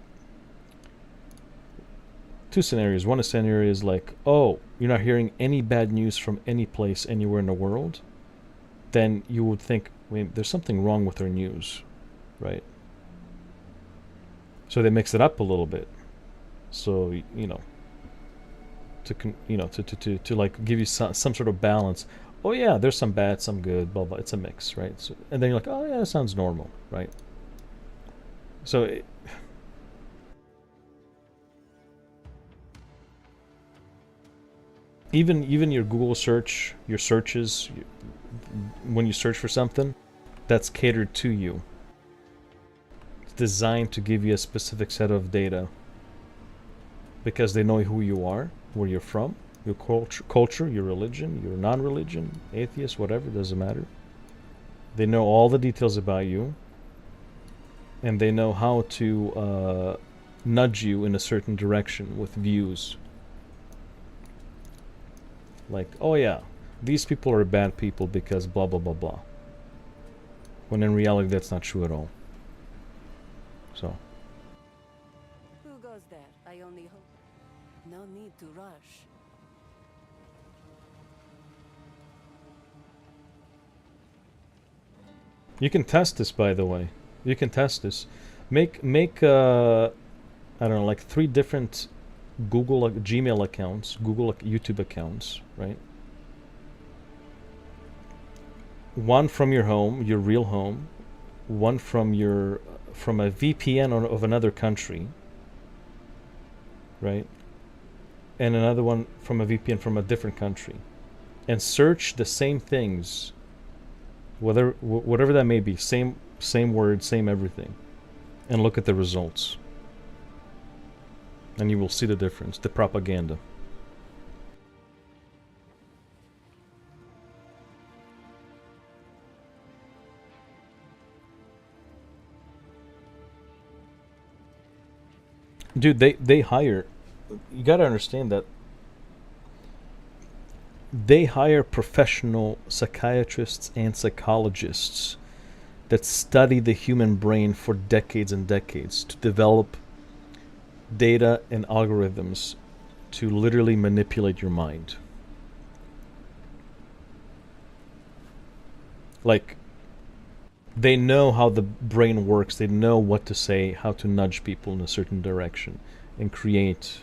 two scenarios. One scenario is like, oh, you're not hearing any bad news from any place anywhere in the world. Then you would think, wait, there's something wrong with their news, right? So they mix it up a little bit. So to like give you some sort of balance. Oh yeah, there's some bad, some good, blah blah. It's a mix, right? So, and then you're like, oh yeah, that sounds normal, right? So even your Google search, your searches, when you search for something, that's catered to you. It's designed to give you a specific set of data because they know who you are, where you're from, your culture, your religion, your non-religion, atheist, whatever, doesn't matter. They know all the details about you, and they know how to nudge you in a certain direction with views. Like, oh yeah, these people are bad people because blah blah blah blah. When in reality that's not true at all. So. Who goes there? I only hope. No need to rush. You can test this, by the way. You can test this. Make I don't know, like 3 different Google Gmail accounts, Google YouTube accounts, right? One from your home, your real home, one from a VPN of another country, right? And another one from a VPN from a different country, and search the same things, whatever that may be, same word, same everything, and look at the results. And you will see the difference, the propaganda. Dude, they hire, you gotta understand that they hire professional psychiatrists and psychologists that study the human brain for decades and decades to develop data and algorithms to literally manipulate your mind. Like, they know how the brain works, they know what to say, how to nudge people in a certain direction and create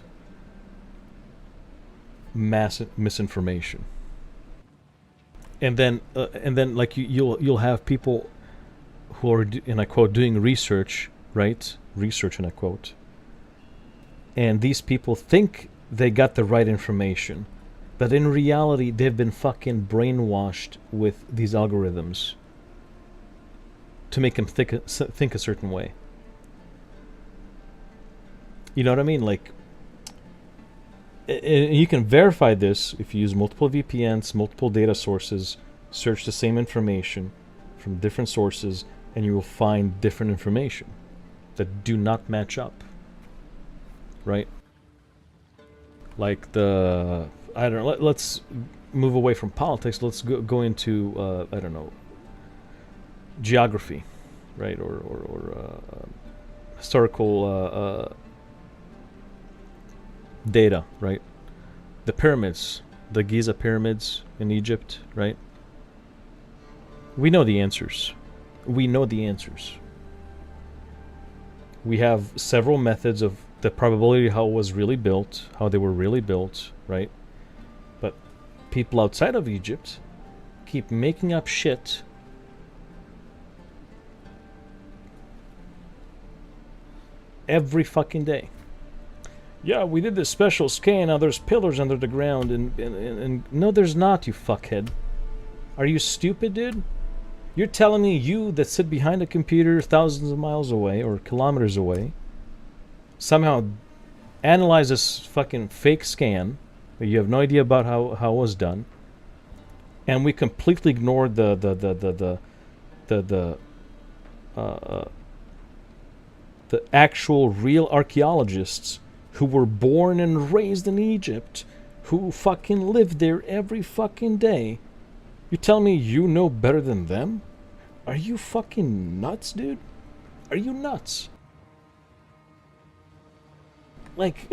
mass misinformation. And then like you'll have people who are, and I quote, doing research, right? Research, and I quote. And these people think they got the right information, but in reality they've been fucking brainwashed with these algorithms to make them think a certain way. You know what I mean? Like, and you can verify this if you use multiple VPNs, multiple data sources, search the same information from different sources, and you will find different information that do not match up. Right? Like I don't know, let's move away from politics. Let's go into, I don't know, geography, right? Or historical data, right? The pyramids, the Giza pyramids in Egypt, right? We know the answers. We know the answers. We have several methods of the probability how it was really built, how they were really built, right? But people outside of Egypt keep making up shit every fucking day. Yeah, we did this special scan. Now there's pillars under the ground, and no, there's not. You fuckhead. Are you stupid, dude? You're telling me you that sit behind a computer thousands of miles away or kilometers away somehow analyze this fucking fake scan that you have no idea about how it was done, and we completely ignored the actual real archaeologists who were born and raised in Egypt, who fucking live there every fucking day. You tell me you know better than them? Are you fucking nuts, dude? Are you nuts? Like,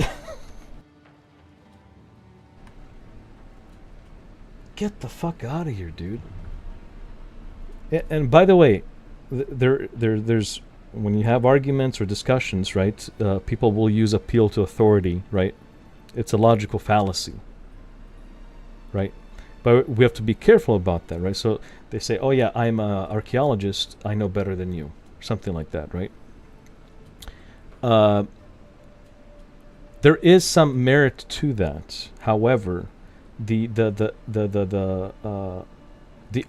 get the fuck out of here, dude. And by the way, there's when you have arguments or discussions, right? People will use appeal to authority, right? It's a logical fallacy, right? But we have to be careful about that, right? So they say, "Oh yeah, I'm an archaeologist. I know better than you," something like that, right? There is some merit to that. However, the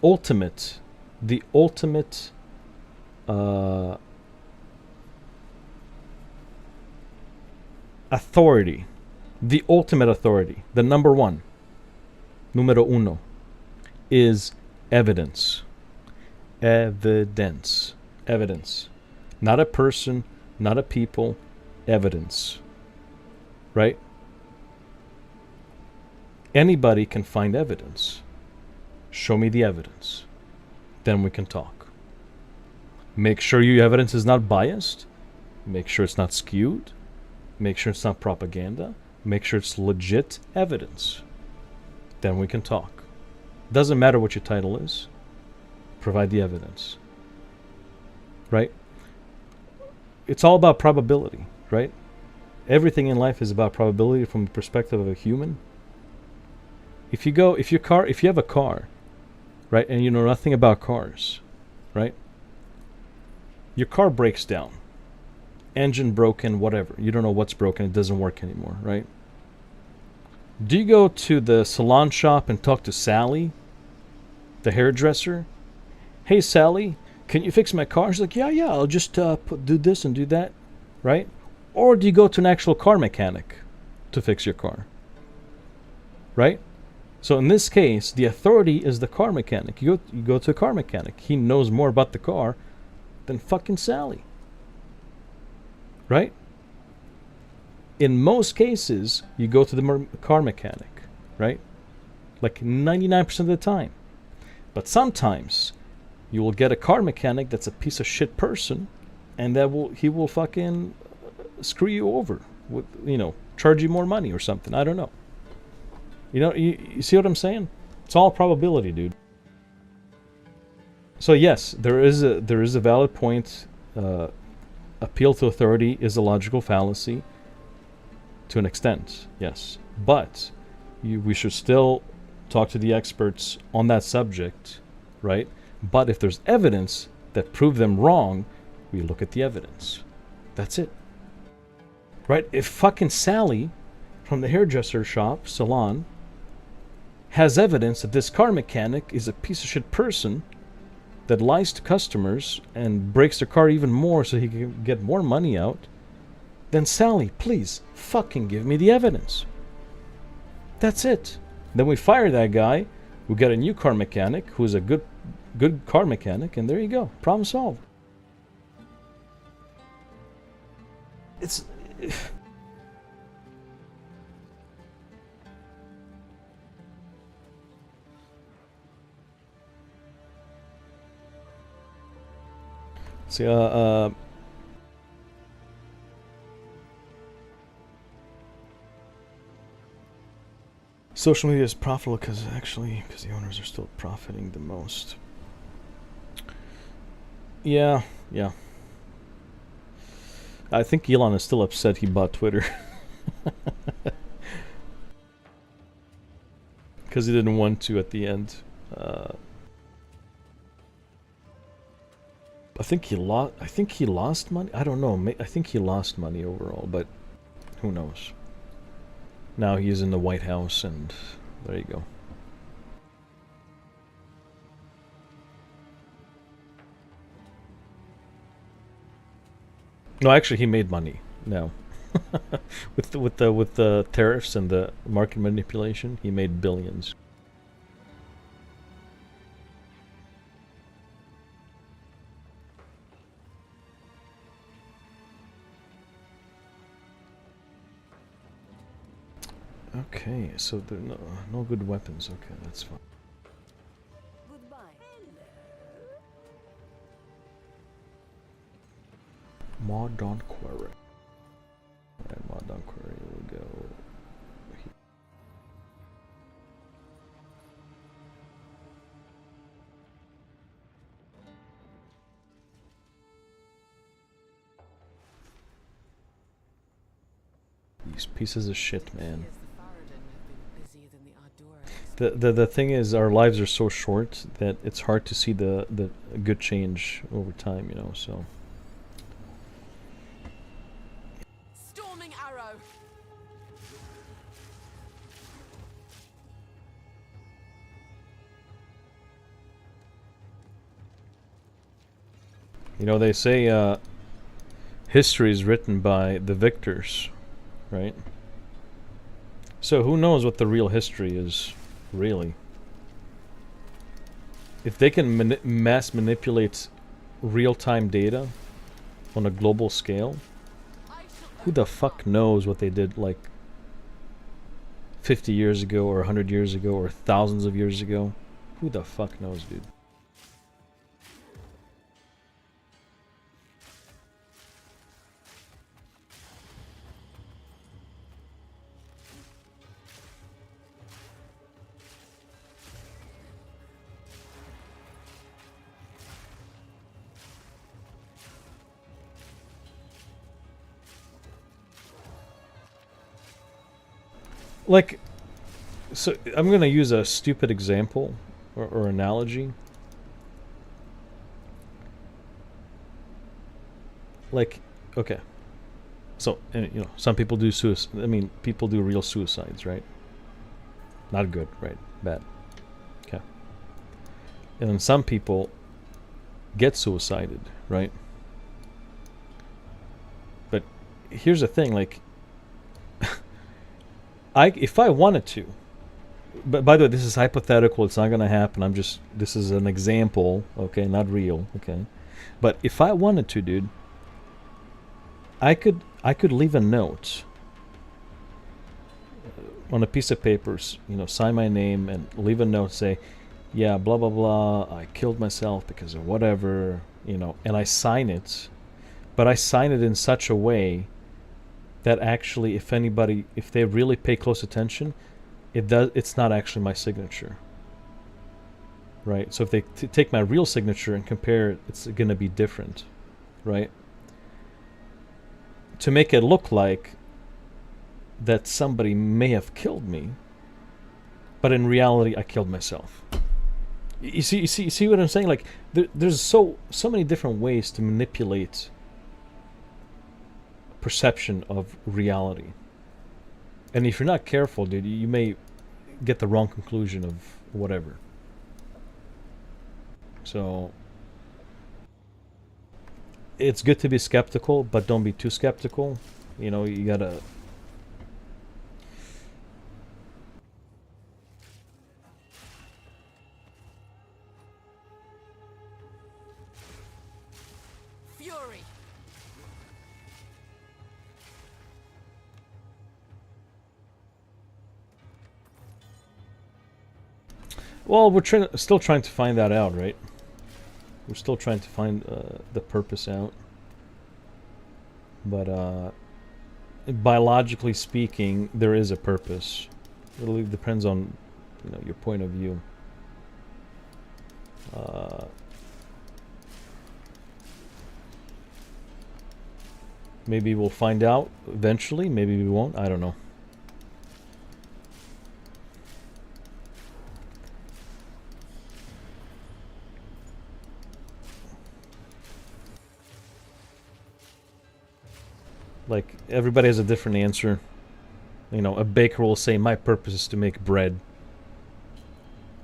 ultimate authority, the ultimate authority, the number one, numero uno, is evidence. Evidence. Evidence. Not a person, not a people, evidence. Right? Anybody can find evidence. Show me the evidence. Then we can talk. Make sure your evidence is not biased. Make sure it's not skewed. Make sure it's not propaganda. Make sure it's legit evidence. Then we can talk. Doesn't matter what your title is. Provide the evidence. Right? It's all about probability, right? Everything in life is about probability from the perspective of a human. If you have a car, right, and you know nothing about cars, right? Your car breaks down. Engine broken, whatever. You don't know what's broken. It doesn't work anymore, right? Do you go to the salon shop and talk to Sally, the hairdresser? Hey, Sally, can you fix my car? She's like, yeah, I'll just do this and do that, right? Or do you go to an actual car mechanic to fix your car, right? So in this case, the authority is the car mechanic. You go to a car mechanic. He knows more about the car than fucking Sally. Right? In most cases, you go to the car mechanic, right? Like 99% of the time. But sometimes you will get a car mechanic that's a piece of shit person, and he will fucking screw you over with, charge you more money or something. I don't know. You see what I'm saying? It's all probability, dude. So yes, there is a valid point. Appeal to authority is a logical fallacy to an extent, yes. But we should still talk to the experts on that subject, right? But if there's evidence that prove them wrong, we look at the evidence. That's it. Right? If fucking Sally from the hairdresser shop, salon, has evidence that this car mechanic is a piece of shit person that lies to customers and breaks their car even more so he can get more money out, then Sally, please, fucking give me the evidence. That's it. Then we fire that guy, we get a new car mechanic who's a good car mechanic, and there you go. Problem solved. It's... See, social media is profitable because the owners are still profiting the most. Yeah. I think Elon is still upset he bought Twitter. Because he didn't want to at the end. I think he lost. I think he lost money. I don't know. I think he lost money overall, but who knows? Now he's in the White House, and there you go. No, actually, he made money now. with the tariffs and the market manipulation, he made billions. Okay, so there are no good weapons. Okay, that's fine. Goodbye. Modern Query. Alright, Modern Query will go here. These pieces of shit, man. The thing is, our lives are so short that it's hard to see the good change over time, you know, so. Storming arrow. You know, they say history is written by the victors, right? So who knows what the real history is, really? If they can mass manipulate real-time data on a global scale, who the fuck knows what they did like 50 years ago or 100 years ago or thousands of years ago? Who the fuck knows, dude? Like, so I'm gonna use a stupid example or analogy. Like, okay, so and, you know, some people do suicide. I mean, people do real suicides, right? Not good, right? Bad. Okay. And then some people get suicided, right? But here's the thing, like, if I wanted to, but by the way, this is hypothetical. It's not gonna happen. This is an example, okay? Not real, okay? But if I wanted to, dude, I could leave a note on a piece of paper, you know, sign my name and leave a note, say, yeah, blah blah blah, I killed myself because of whatever, you know, and I sign it, but I sign it in such a way that actually, if they really pay close attention, it's not actually my signature, right? So if they take my real signature and compare it, it's gonna be different, right? To make it look like that somebody may have killed me, but in reality I killed myself. You see what I'm saying? Like, there's so many different ways to manipulate perception of reality, and if you're not careful, dude, you may get the wrong conclusion of whatever. So it's good to be skeptical, but don't be too skeptical. You know, you gotta. Fury. Well, we're still trying to find that out, right? We're still trying to find the purpose out. But biologically speaking, there is a purpose. It really depends on, you know, your point of view. Maybe we'll find out eventually. Maybe we won't. I don't know. Like, everybody has a different answer. You know, a baker will say, my purpose is to make bread.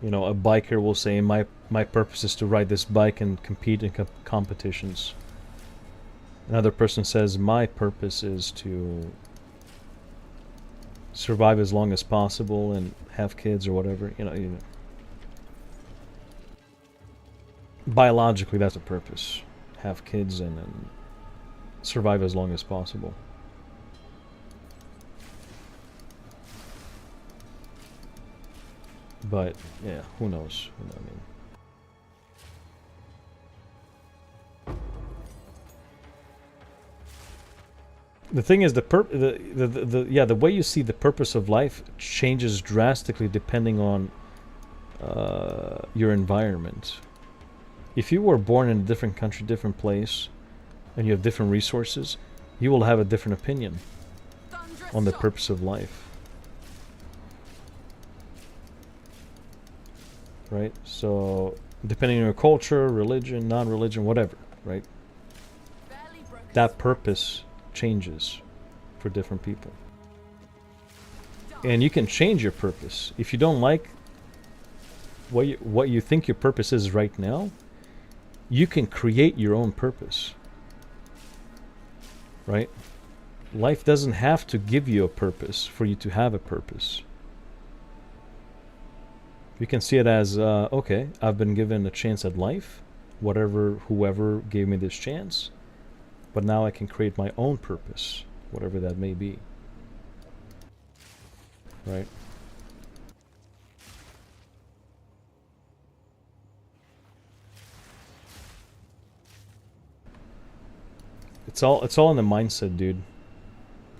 You know, a biker will say, my purpose is to ride this bike and compete in competitions. Another person says, my purpose is to survive as long as possible and have kids or whatever. You know. Biologically, that's a purpose. Have kids and survive as long as possible. But yeah, who knows? I mean, the thing is, the way you see the purpose of life changes drastically depending on your environment. If you were born in a different country, different place, and you have different resources, you will have a different opinion on the purpose of life. Right? So, depending on your culture, religion, non-religion, whatever, right? That purpose changes for different people. And you can change your purpose. If you don't like what you think your purpose is right now, you can create your own purpose. Right? Life doesn't have to give you a purpose for you to have a purpose. You can see it as, okay, I've been given a chance at life, whoever gave me this chance, but now I can create my own purpose, whatever that may be. Right? It's all in the mindset, dude.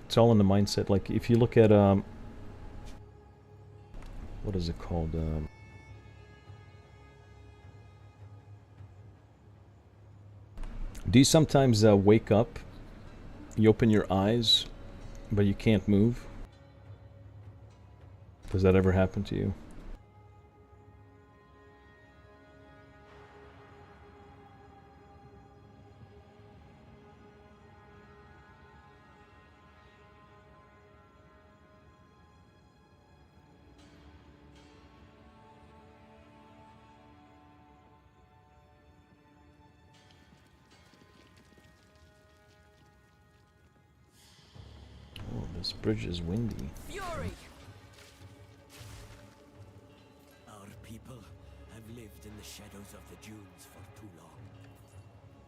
It's all in the mindset. Like, if you look at what is it called? Do you sometimes wake up, you open your eyes, but you can't move? Does that ever happen to you? This bridge is windy. Fury! Our people have lived in the shadows of the dunes for too long.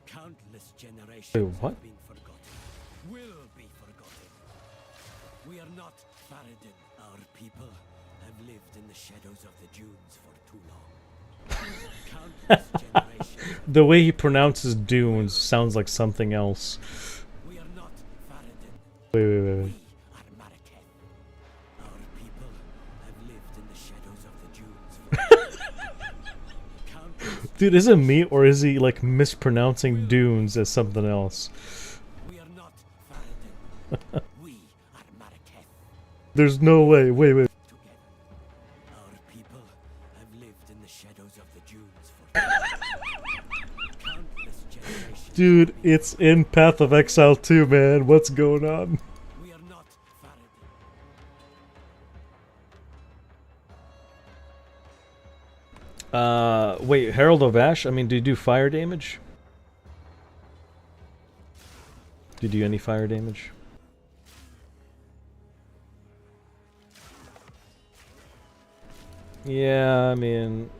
Countless generations what? have been forgotten, will be forgotten. We are not Faradin. Our people have lived in the shadows of the dunes for too long. Countless generations. The way he pronounces dunes sounds like something else. We are not Faradin. Wait. Dude, is it me or is he like mispronouncing dunes as something else? We are not Faradin. We are Marrakech. There's no way. Wait. Together. Our people have lived in the shadows of the dunes for countless generations. Dude, it's in Path of Exile 2, man. What's going on? We are not Faradin. Wait, Herald of Ash? I mean, do you do fire damage? Do you do any fire damage? Yeah, I mean...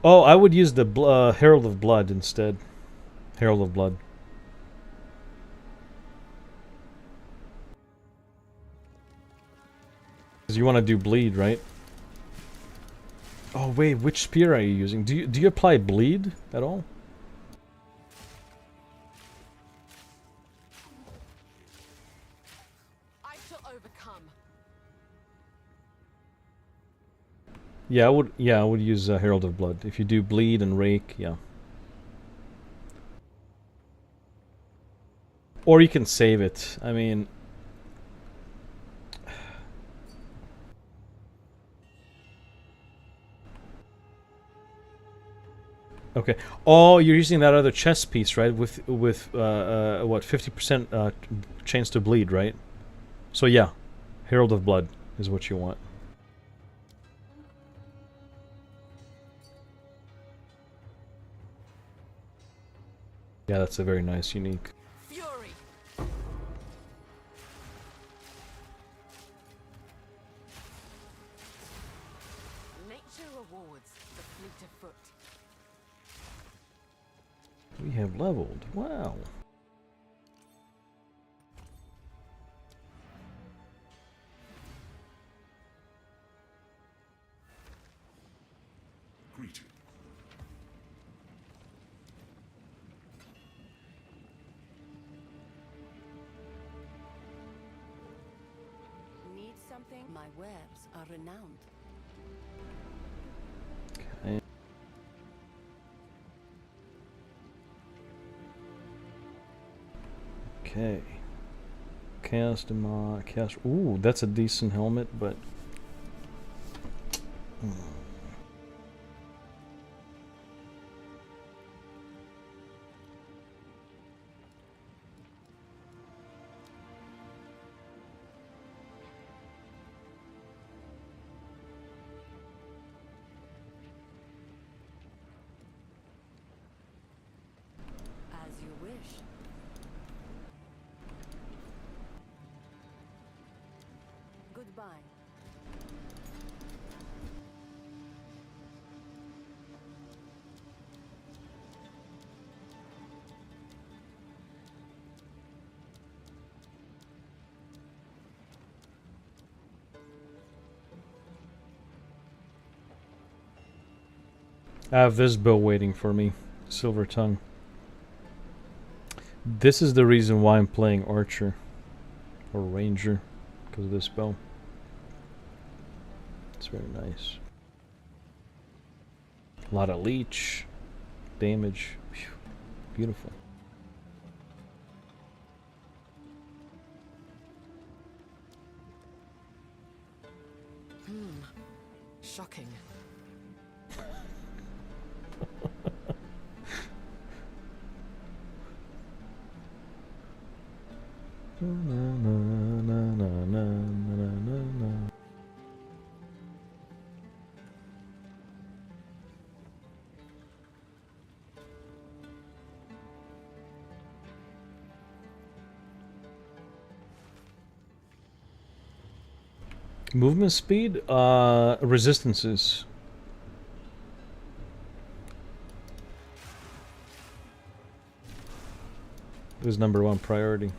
Oh, I would use the Herald of Blood instead. Herald of Blood. Because you want to do bleed, right? Oh wait, which spear are you using? Do you apply bleed at all? I shall overcome. Yeah, I would use Herald of Blood. If you do bleed and rake, yeah. Or you can save it. I mean, Okay. Oh, you're using that other chest piece, right? With what 50% chance to bleed, right? So yeah, Herald of Blood is what you want. Yeah, that's a very nice unique. Fury. Nature rewards the fleet of foot. We have leveled. Wow. Greeting. Need something? My wares are renowned. Okay. Okay. Chaos Demon. Chaos. Ooh, that's a decent helmet, but. As you wish. Goodbye. I have this bow waiting for me. Silver Tongue. This is the reason why I'm playing Archer. Or Ranger. Because of this bow. It's very nice. A lot of leech. Damage. Phew. Beautiful. Shocking. Movement speed, resistances. Is #1 priority.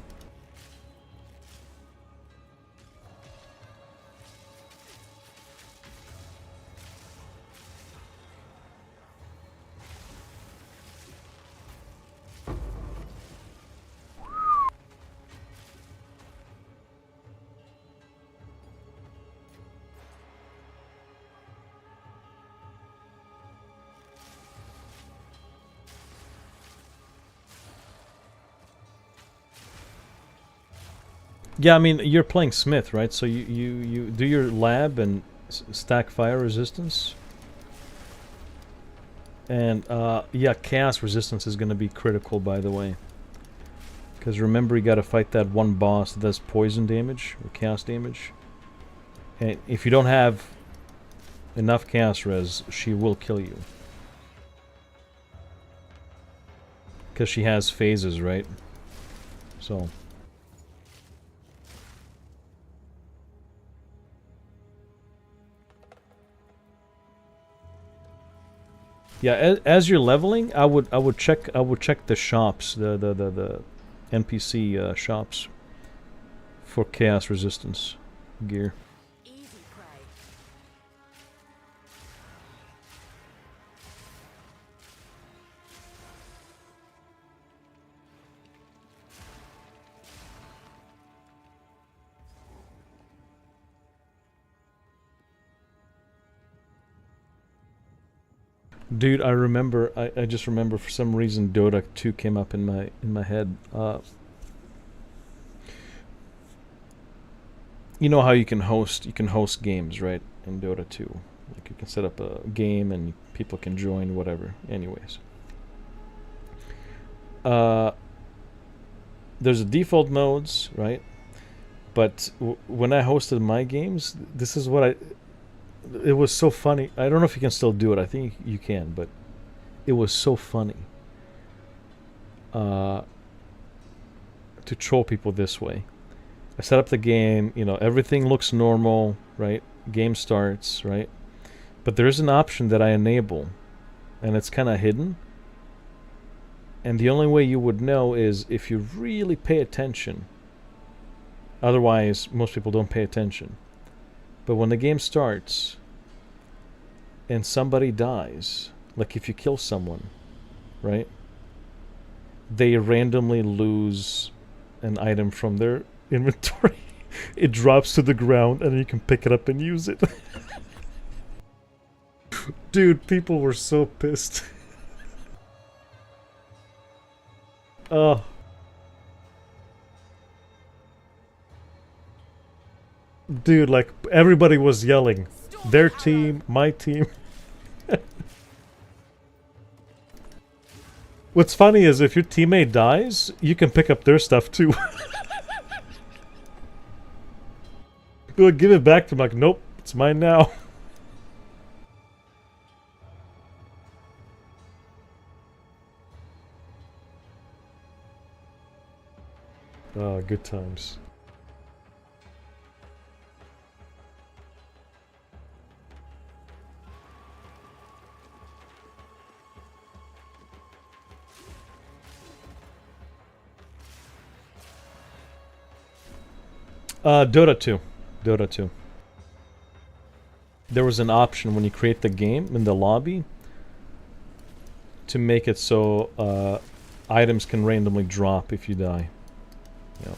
Yeah, I mean, you're playing Smith, right? So you do your lab and stack fire resistance. And, yeah, chaos resistance is going to be critical, by the way. Because remember, you got to fight that one boss that does poison damage, or chaos damage. And if you don't have enough chaos res, she will kill you. Because she has phases, right? So... yeah, as you're leveling, I would check the shops, the NPC shops for chaos resistance gear. Easy prey. Dude, I remember. I just remember for some reason Dota 2 came up in my head. You know how you can host games, right, in Dota 2. Like you can set up a game and people can join, whatever. Anyways. There's a default modes, right? But when I hosted my games, this is what it was so funny. I don't know if you can still do it. I think you can, but it was so funny to troll people this way. I set up the game, you know, everything looks normal, right? Game starts, right? But there's an option that I enable, and it's kind of hidden. And the only way you would know is if you really pay attention. Otherwise, most people don't pay attention. But when the game starts and somebody dies, like if you kill someone, right? They randomly lose an item from their inventory. It drops to the ground and you can pick it up and use it. Dude, people were so pissed. Oh. Dude, like, everybody was yelling. Their team, my team. What's funny is if your teammate dies, you can pick up their stuff too. They'll give it back to him like, nope, it's mine now. Oh, good times. Dota 2. Dota 2. There was an option when you create the game in the lobby to make it so items can randomly drop if you die. Yeah.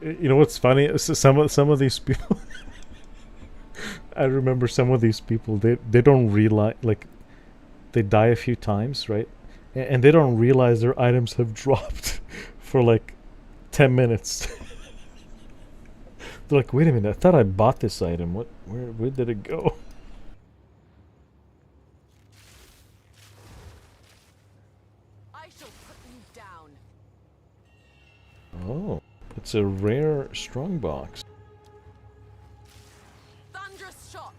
You know what's funny? Some of these people. I remember some of these people. They don't realize, like, they die a few times, right? And they don't realize their items have dropped for like 10 minutes. They're like, wait a minute, I thought I bought this item. Where did it go? I shall put you down. Oh, it's a rare strongbox. Thunderous shot.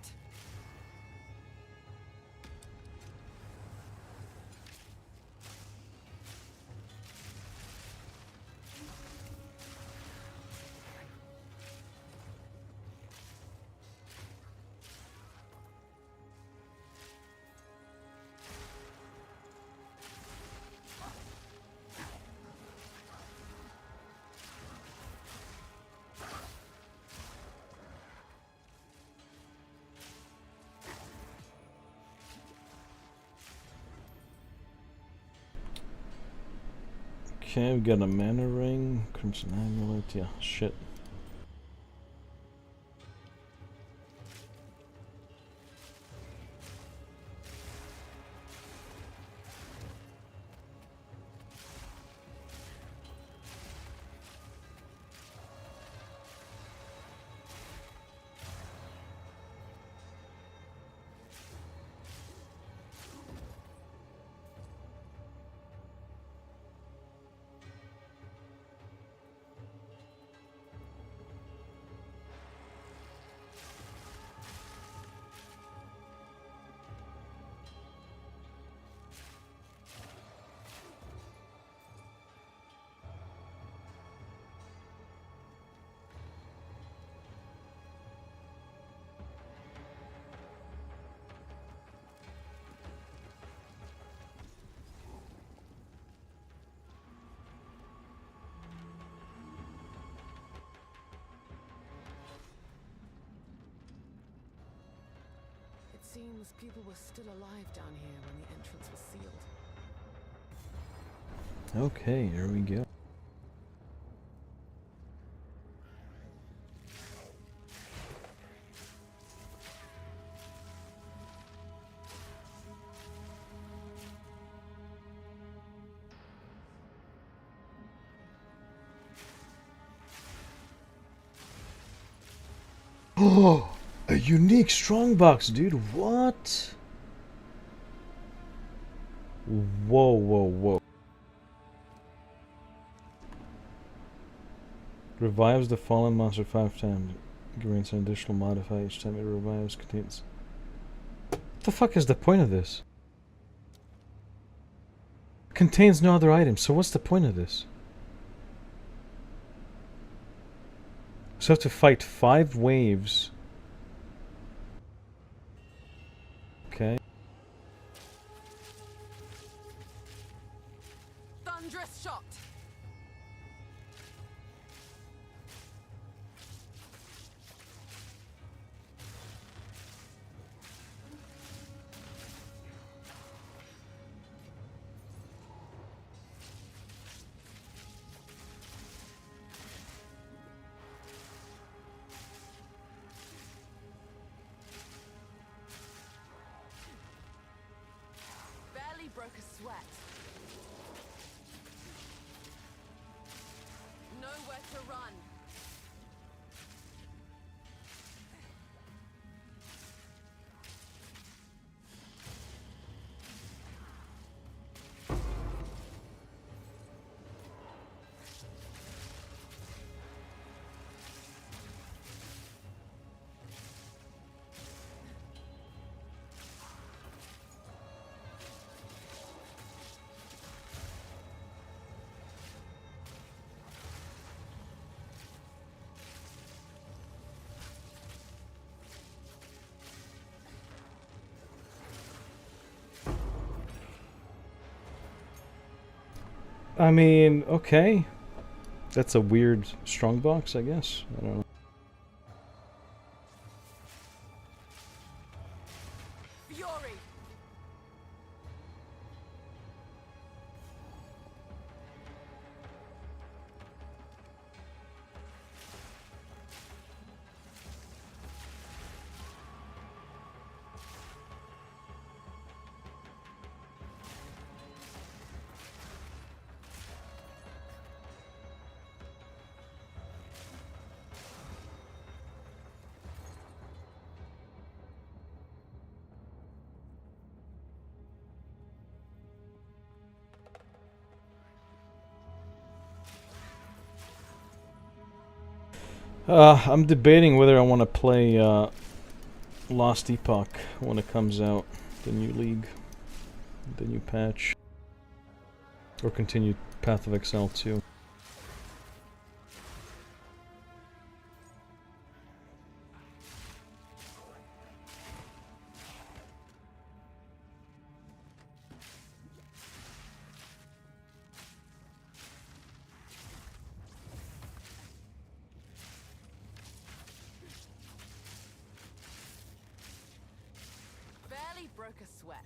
Okay, we got a mana ring, crimson amulet. Yeah, shit. It seems people were still alive down here when the entrance was sealed. Okay, here we go. Oh, a unique strongbox, dude. What? Whoa, whoa, whoa. Revives the fallen monster 5 times. Grants an additional modifier each time it revives. Contains. What the fuck is the point of this? Contains no other items, so what's the point of this? So I have to fight 5 waves. Okay. Thunderous shot. Barely broke a sweat. Nowhere to run. I mean, okay. That's a weird strongbox, I guess. I don't know. Fury. I'm debating whether I want to play Lost Epoch when it comes out, the new league, the new patch, or continue Path of Exile 2. Barely broke a sweat.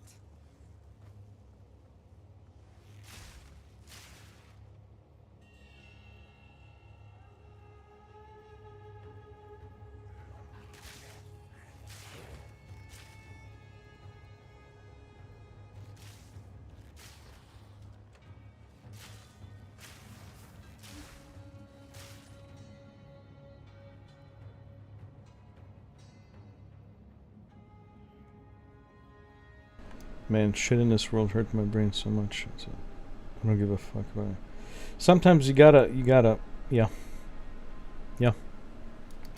Man, shit in this world hurt my brain so much. So I don't give a fuck about it. Sometimes you gotta, yeah. Yeah.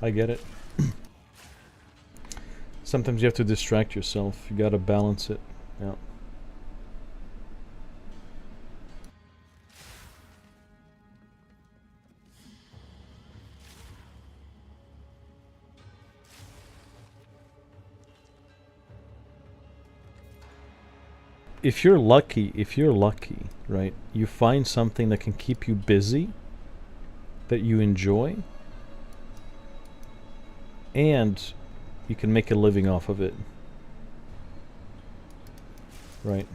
I get it. Sometimes you have to distract yourself. You gotta balance it. Yeah. If you're lucky, right, you find something that can keep you busy, that you enjoy, and you can make a living off of it, right?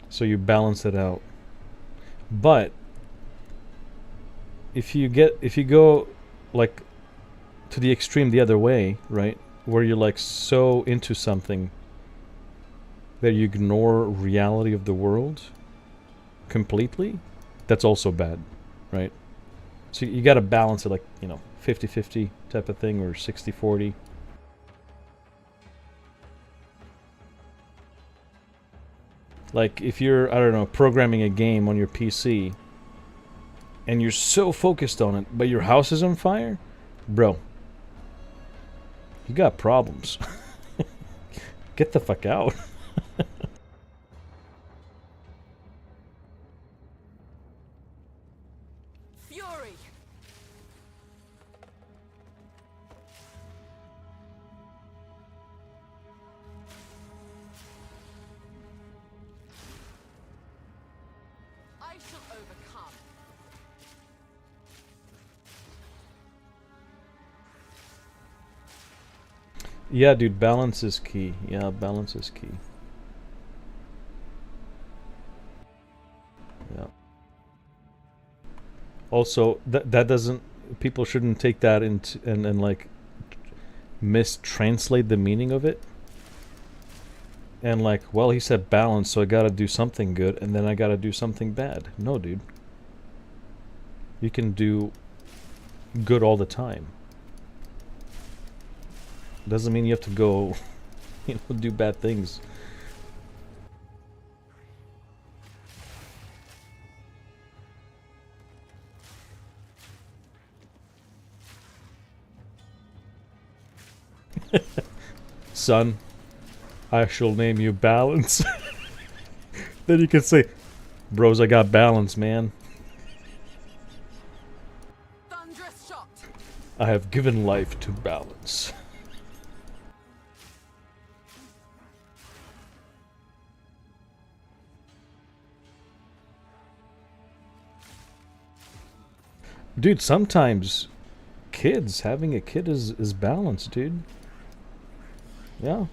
So you balance it out. But if you go like to the extreme the other way, right, where you're like so into something that you ignore reality of the world completely, that's also bad, right? So you got to balance it, like, you know, 50-50 type of thing, or 60-40. Like if you're, I don't know, programming a game on your PC and you're so focused on it, but your house is on fire, bro, you got problems. Get the fuck out. Fury! I shall overcome. Yeah, dude, balance is key. Yeah, balance is key. Yeah. Also, that doesn't, people shouldn't take that into and like mistranslate the meaning of it. And like, well, he said balance, so I gotta do something good, and then I gotta do something bad. No, dude. You can do good all the time. Doesn't mean you have to go, you know, do bad things. Son, I shall name you Balance. Then you can say, bros, I got balance, man. Thunderous shot. I have given life to balance. Dude, sometimes having a kid is balance, dude. Yeah.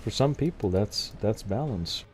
For some people, that's balance.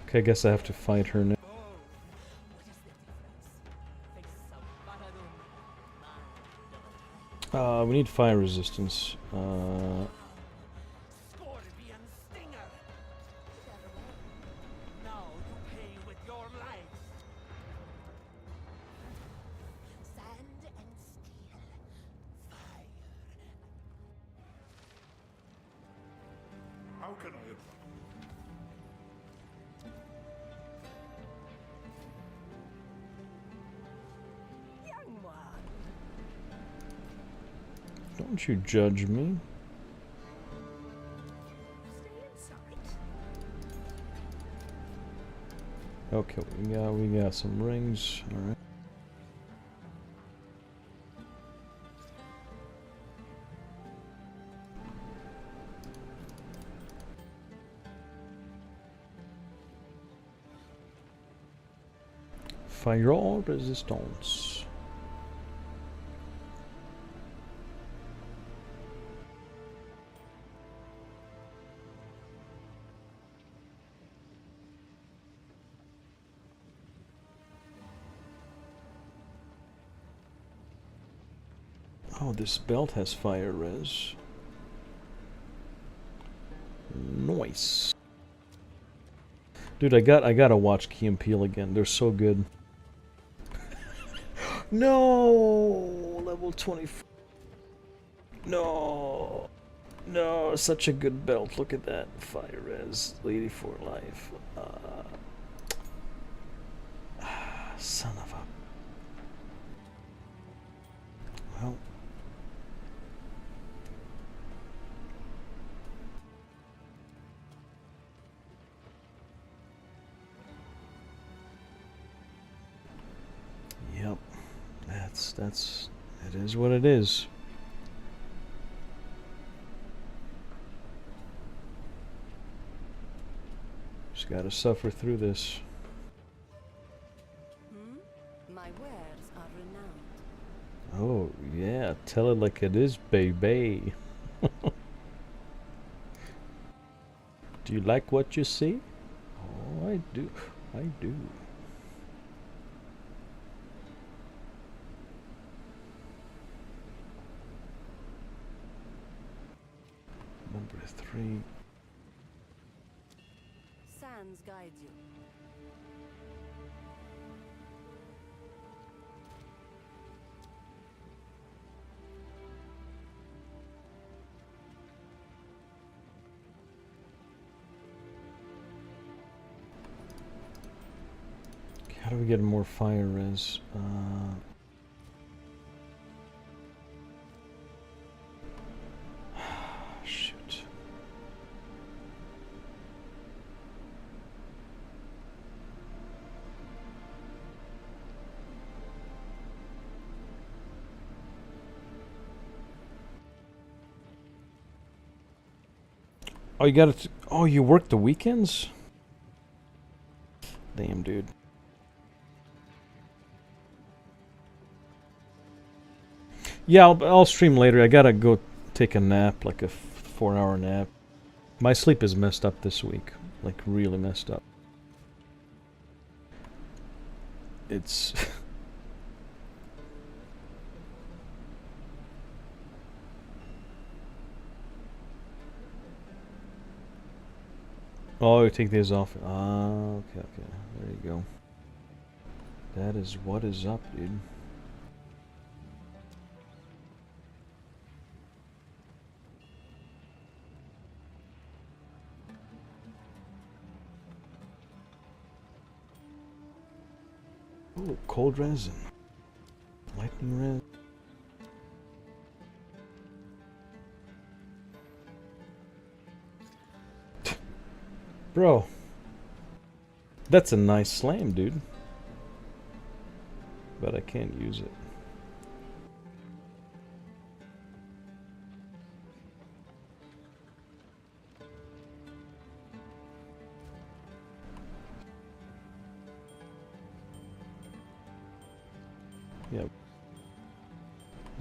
Okay, I guess I have to fight her now. We need fire resistance. Scorpion stinger! Now you pay with your life! Sand and steel. Fire. How can I advise? Young one! Don't you judge me. Stay inside. Okay, we got some rings. All right. Fire resistance. Oh, this belt has fire res. Nice. Dude, I gotta watch Key and Peele again. They're so good. No, level 24. No, no, such a good belt. Look at that, fire res, lady for life. Son of a. Well. That's it is what it is. Just gotta suffer through this. My wares are renowned. Oh yeah, tell it like it is, baby. Do you like what you see? Oh, I do. I do. Number 3. Sands guide you. How do we get more fire res? Shoot. Oh, you got it. Oh, you work the weekends? Damn, dude. Yeah, I'll stream later. I gotta go take a nap, like a 4-hour nap. My sleep is messed up this week, like really messed up. It's oh, you take days off. Ah, okay, okay. There you go. That is what is up, dude. Oh, cold resin. Lightning resin. Bro. That's a nice slam, dude. But I can't use it. Yep.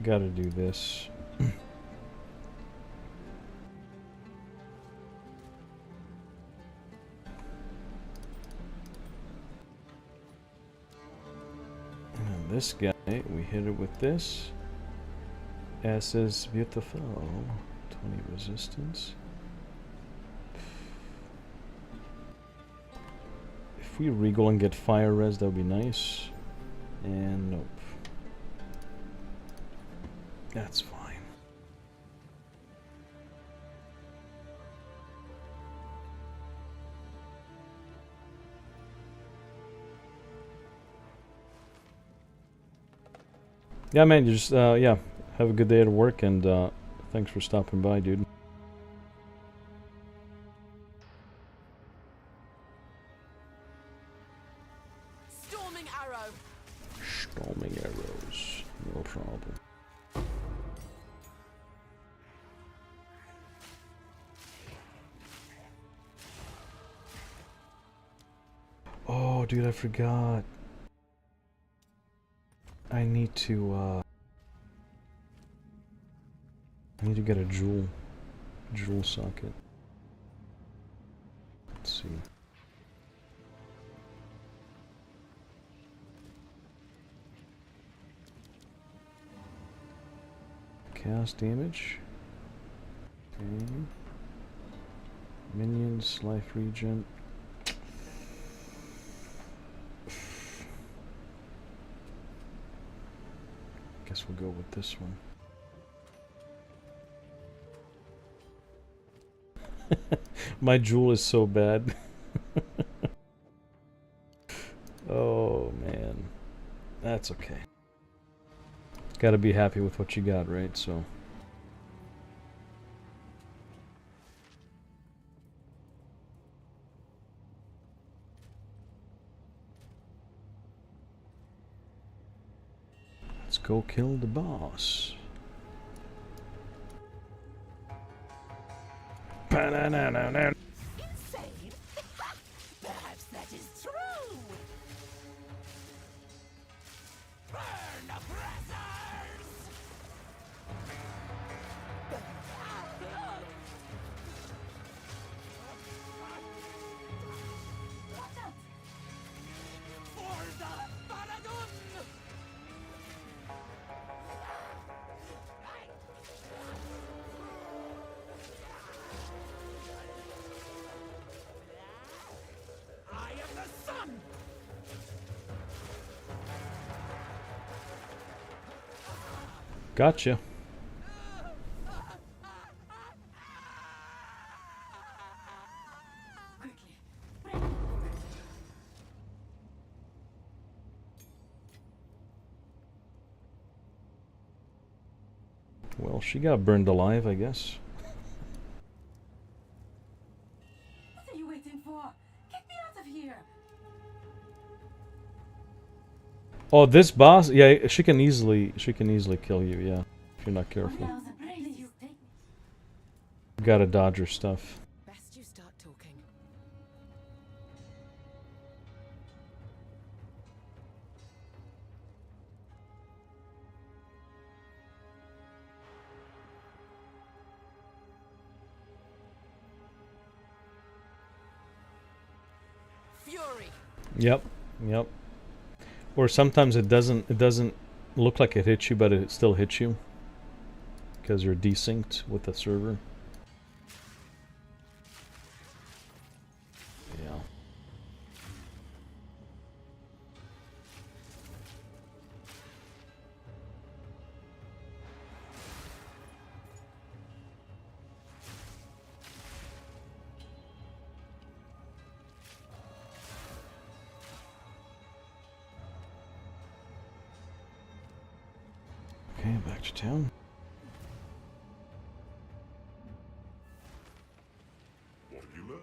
Gotta do this. And this guy, we hit it with this. S is beautiful. 20 resistance. If we regal and get fire res, that would be nice. And nope. That's fine. Yeah, man, you just, yeah, have a good day at work, and thanks for stopping by, dude. Storming arrow. Storming arrows. No problem. Oh, dude, I forgot. I need to get a jewel socket. Let's see. Chaos damage. Okay. Minions, life regen. Guess we'll go with this one. My jewel is so bad. Oh man. That's okay. Gotta be happy with what you got, right? So. Let's go kill the boss. Ba-na-na-na-na. Insane? Perhaps that is true. Burn, oppressors! For the Baradun! I am the sun! Gotcha. Well, she got burned alive, I guess. What are you waiting for? Get me out of here! Oh, this boss? Yeah, she can easily kill you, yeah. If you're not careful. Please, you take me. Gotta dodge her stuff. Best you start talking. Fury. Yep, yep. Or sometimes it doesn't look like it hits you, but it still hits you because you're desynced with the server. Yeah. Okay, back to town. What have you learned?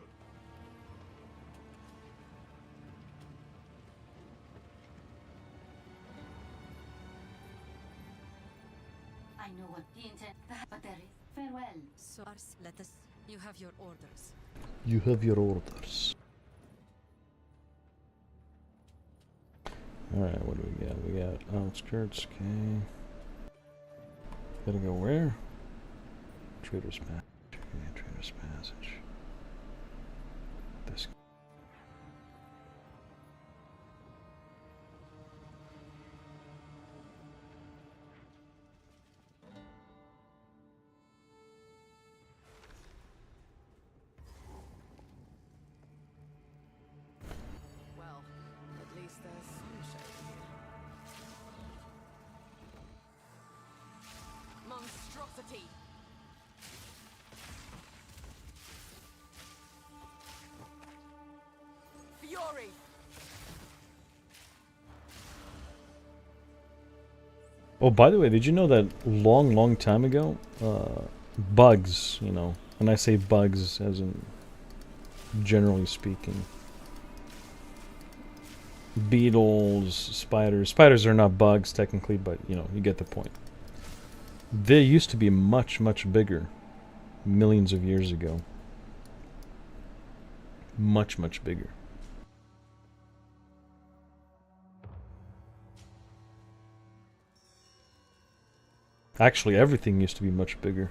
I know what the intent, but there is farewell. Source, let us. You have your orders. You have your orders. Alright, what do we got? We got outskirts, okay. Gotta go where? Trader's Passage. Yeah, Trader's Passage. This. Well, at least there's sunshine here. Monstrosity. Fury. Oh, by the way, did you know that long time ago, bugs, you know, and I say bugs as in generally speaking, beetles, spiders. Spiders are not bugs technically, but you know, you get the point. They used to be much bigger millions of years ago. Much bigger. Actually, everything used to be much bigger.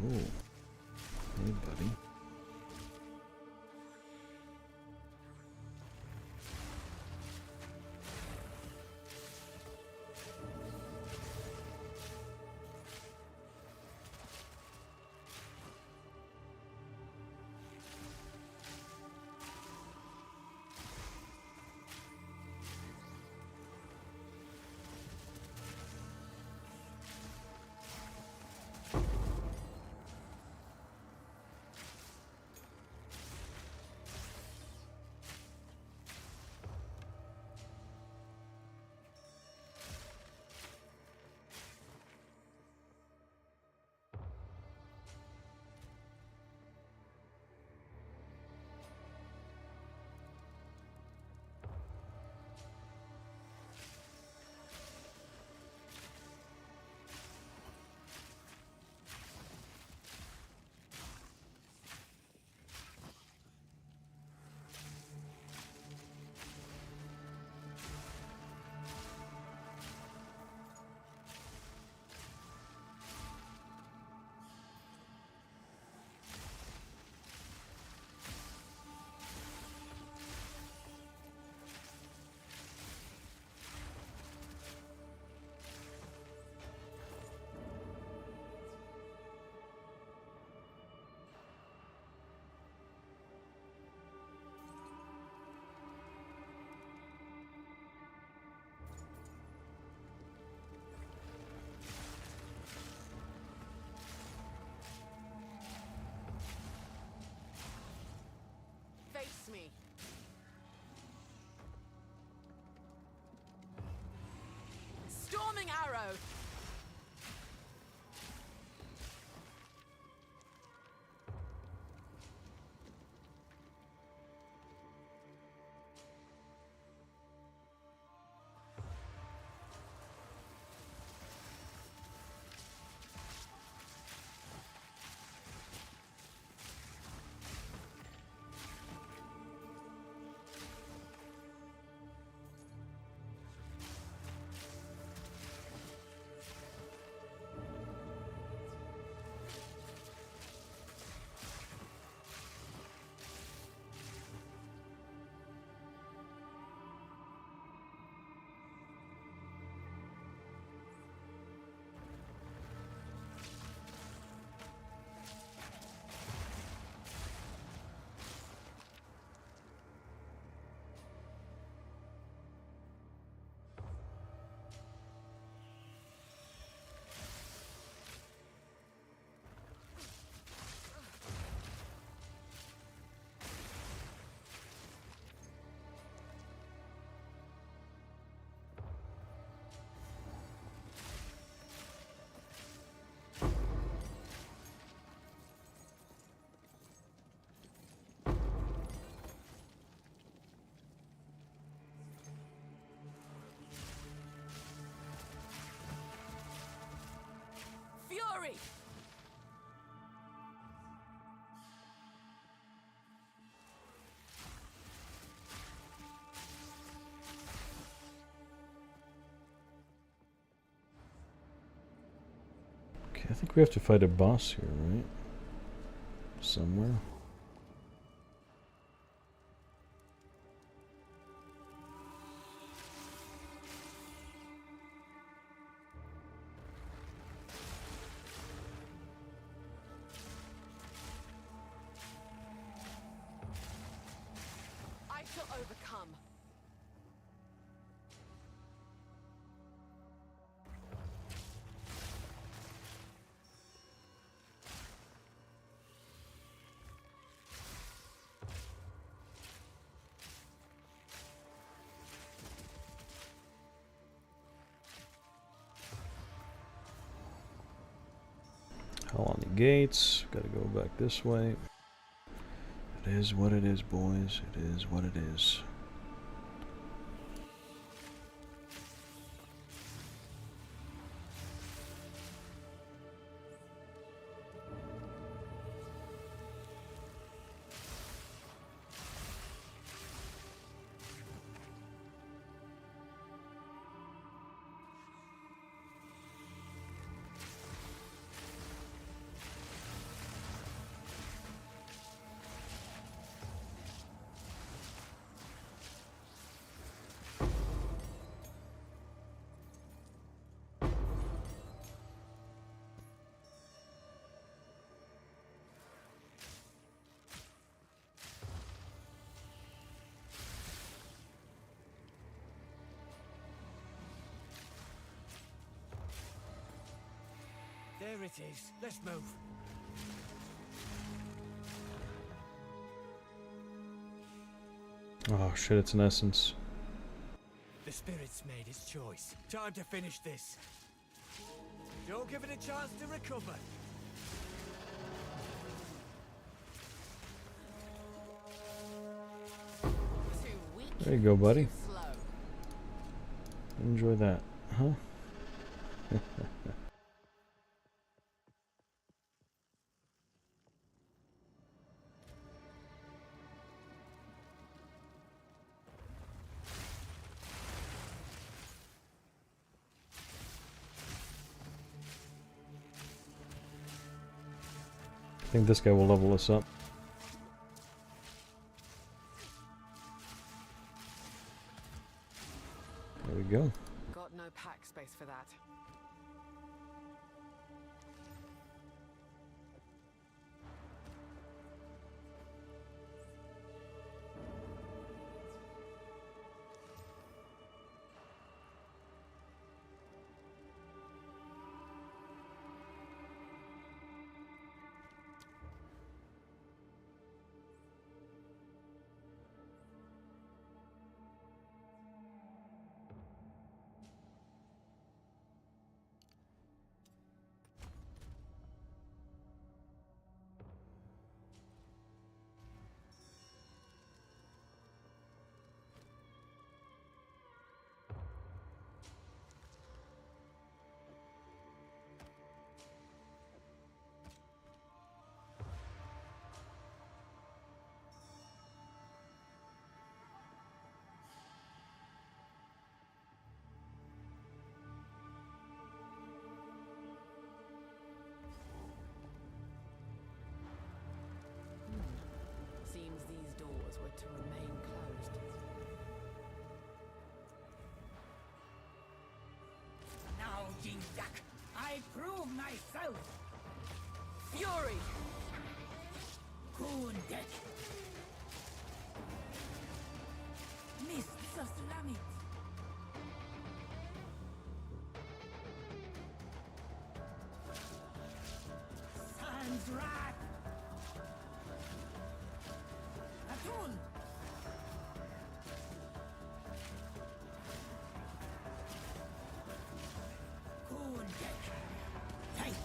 Ooh. Hey, buddy. Fury! Okay, I think we have to fight a boss here, right? Somewhere. I shall overcome. Hell on the gates. Gotta go back this way. It is what it is, boys. It is what it is. There it is. Let's move. Oh shit, it's an essence. The spirit's made its choice. Time to finish this. Don't give it a chance to recover. Too weak. There you go, buddy. Too slow. Enjoy that, huh? I think this guy will level us up. There we go. Got no pack space for that. I prove myself. Fury! Kundet. Mists of Sulamit. Sun's wrath. Atun. Kundet. Take.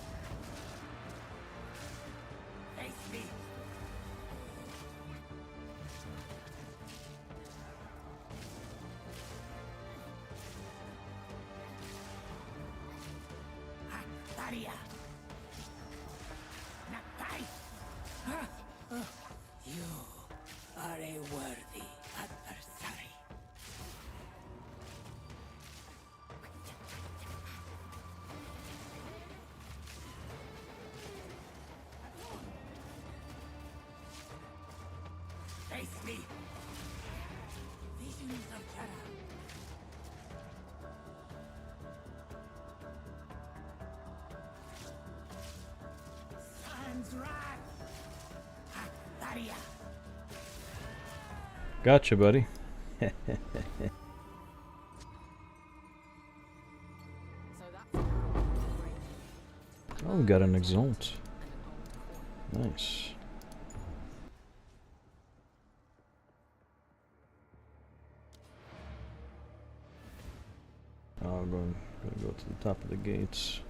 Face me. Daria. Nakai. You are a worthy adversary. Face me. Visions of Terra. Sun's wrath. Daria. Gotcha, buddy. So that's Oh, we got an exalt. Nice. Oh, I'm gonna go to the top of the gates.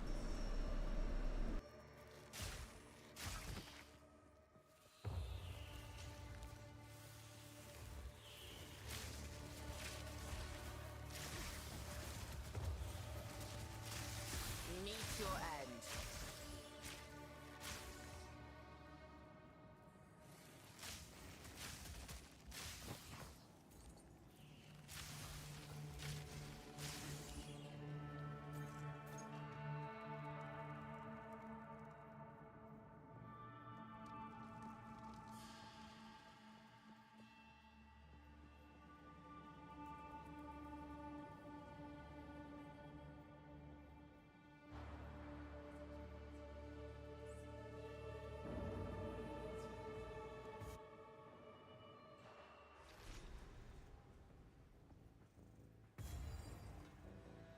meet your end.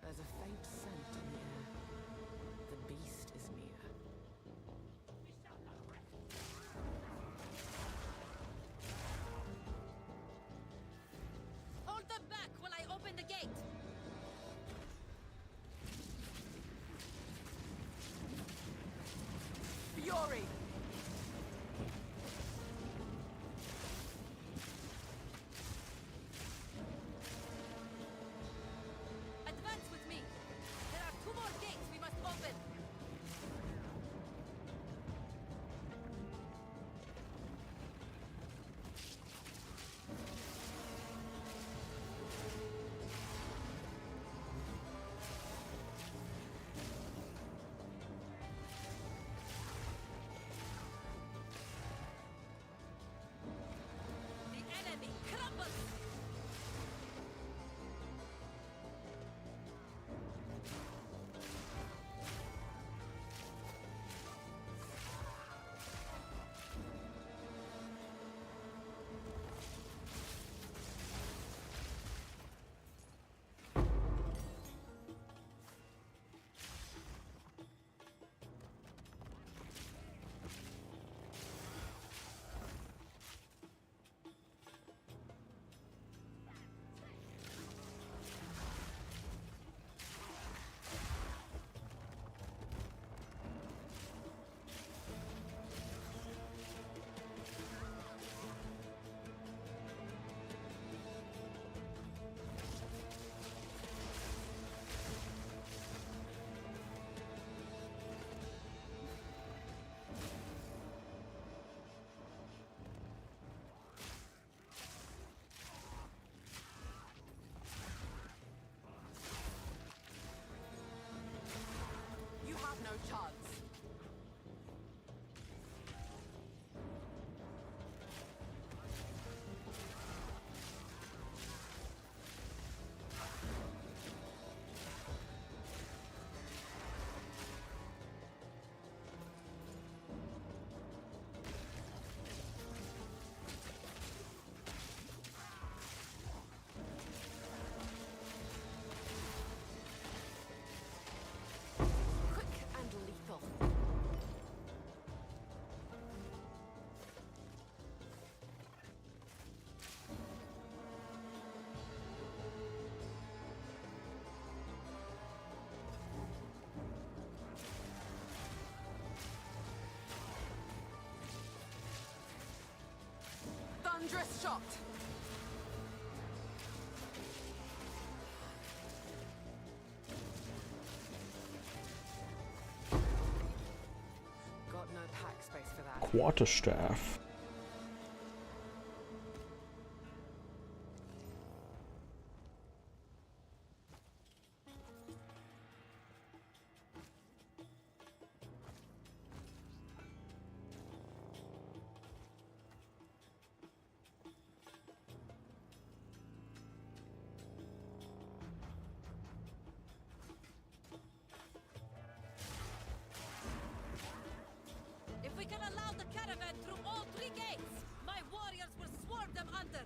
There's a faint scent in the air. The beast is near. Hold them back while I open the gate! Fury! Advance with me! There are 2 more gates we must open! The enemy crumbles! You have no chance. Dangerous shot! Got no pack space for that. Quarterstaff. If we can allow the caravan through all 3 gates, my warriors will swarm them under.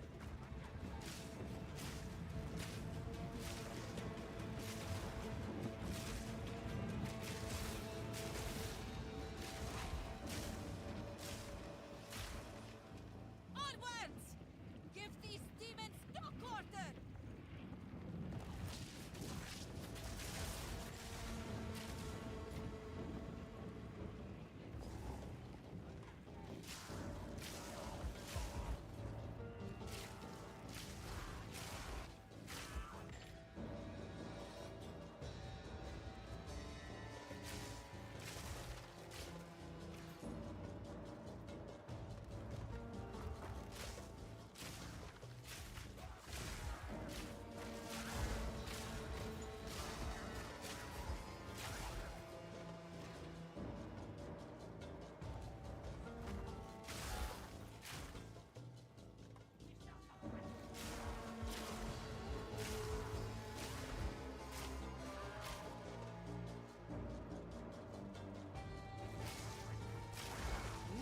Onwards! Give these demons no quarter!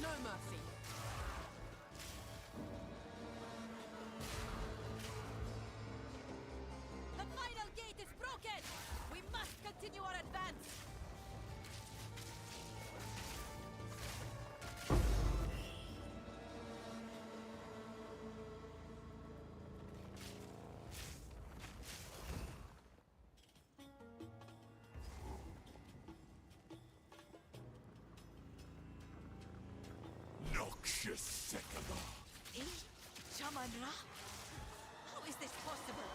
No mercy. The final gate is broken! We must continue our advance! Noxious Sycamore. Shamanra? How is this possible?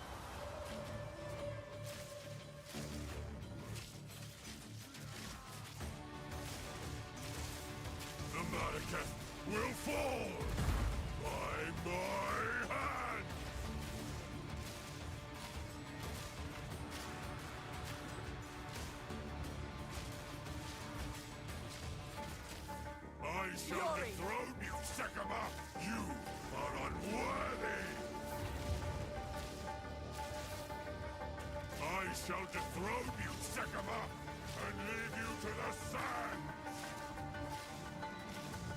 The Manicus will fall by my hand! I shall Fury. dethrone you, Sycamore! You are unworthy! I shall dethrone you, Sycamore, and leave you to the sands!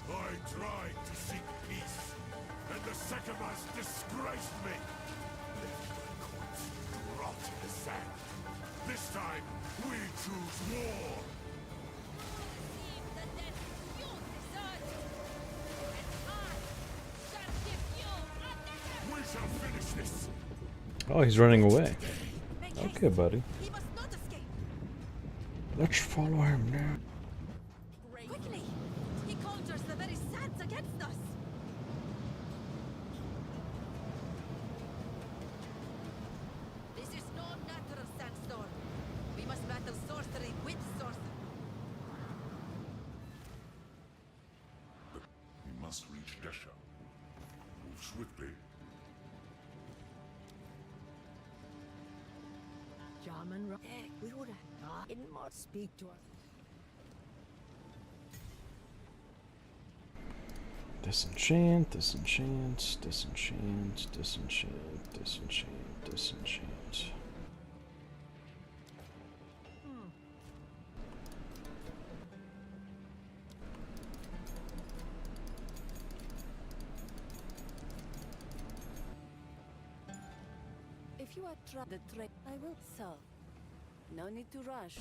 I tried to seek peace, and the Sycamores disgraced me! Let my corpse rot in the sand! This time, we choose war! Receive the death you deserve! And I shall give you another! We shall finish this! Oh, he's running away. Make haste. Okay, buddy. He must not escape! Let's follow him now. Quickly! He conjures the very sands against us! This is no natural sandstorm. We must battle sorcery with sorcery. We must reach Desha. Move swiftly. Shaman we would not in more speak to us. Disenchant, disenchant, disenchant, disenchant, disenchant, disenchant. If you are the trade, I will sell. No need to rush.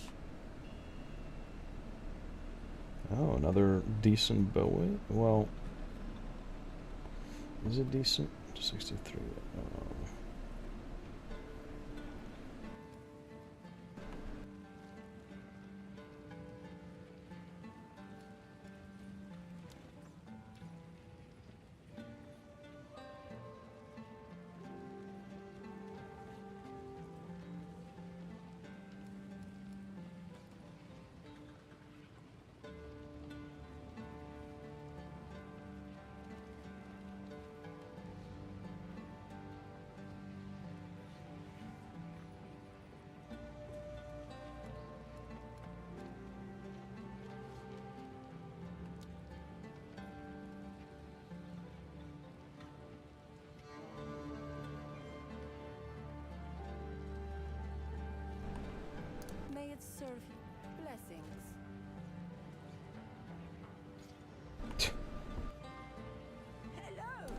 Oh, another decent bow weight? Well, is it decent? 63. serve you. Blessings. Hello.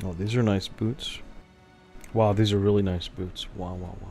Oh, these are nice boots. Wow, these are really nice boots. Wow, wow, wow.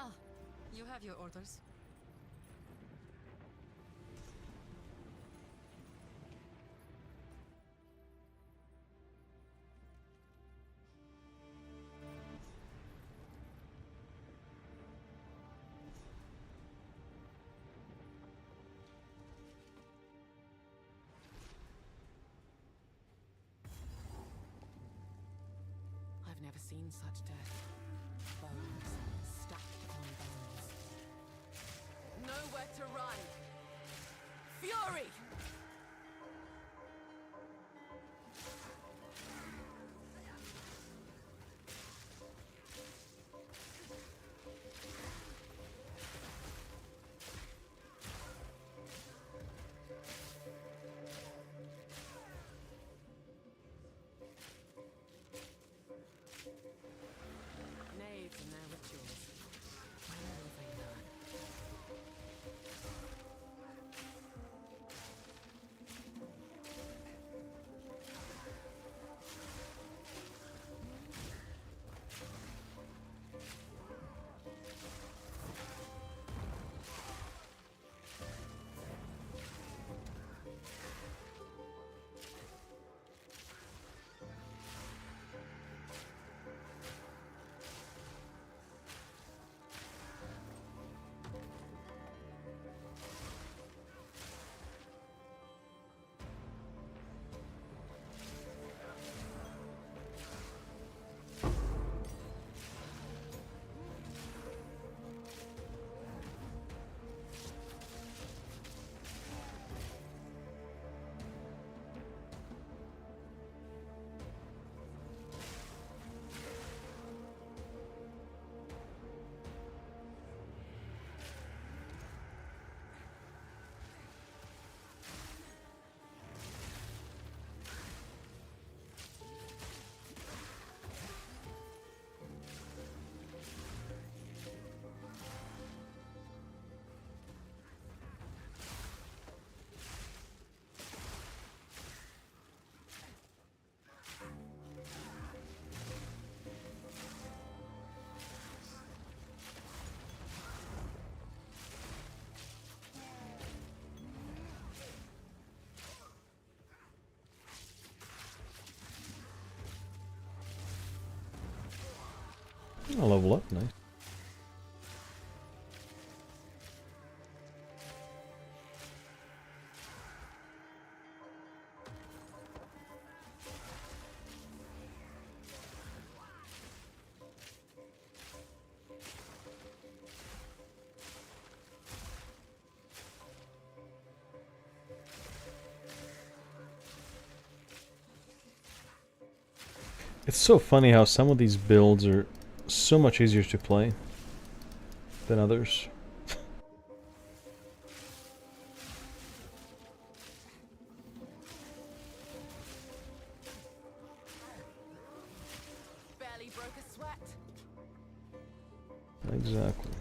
Ah, you have your orders. I've never seen such death. Bones stacked on bones. Nowhere to run. Fury! Knaves and their rituals. When will they learn? I'll level up, nice. It's so funny how some of these builds are so much easier to play than others. Barely broke a sweat. Exactly.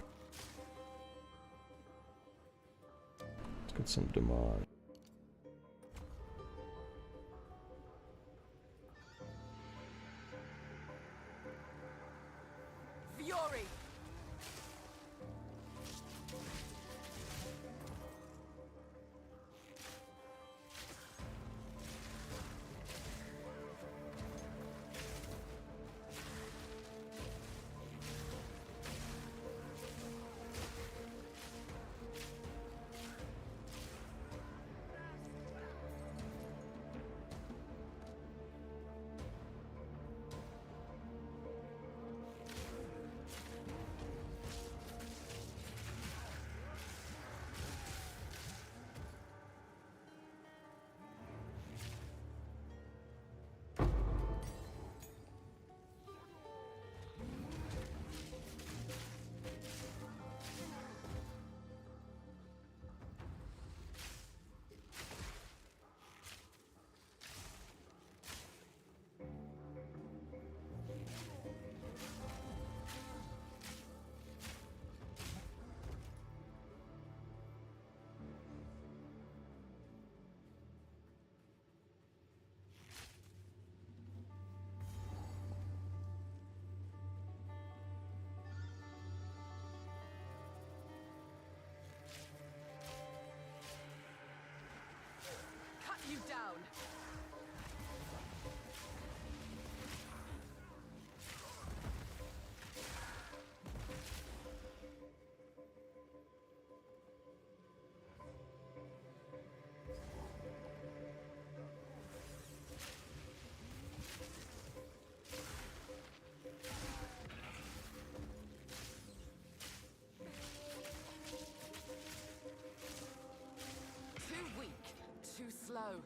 Let's get some damage. Fury. Cut you down. Too weak, too slow.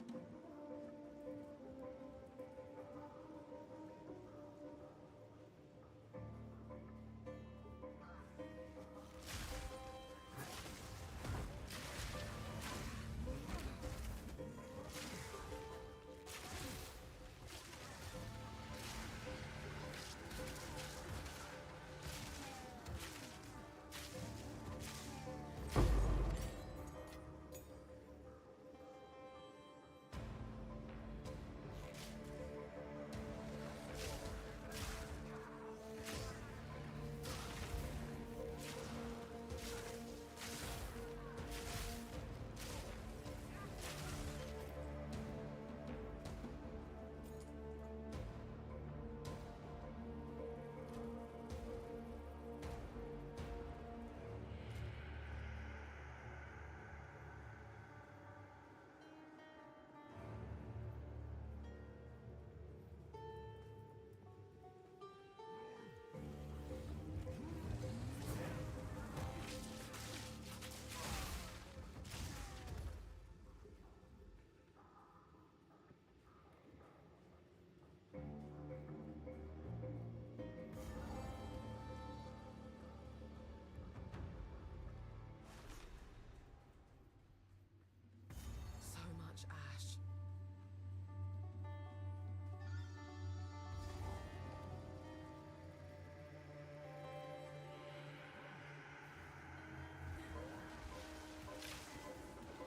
So much ash.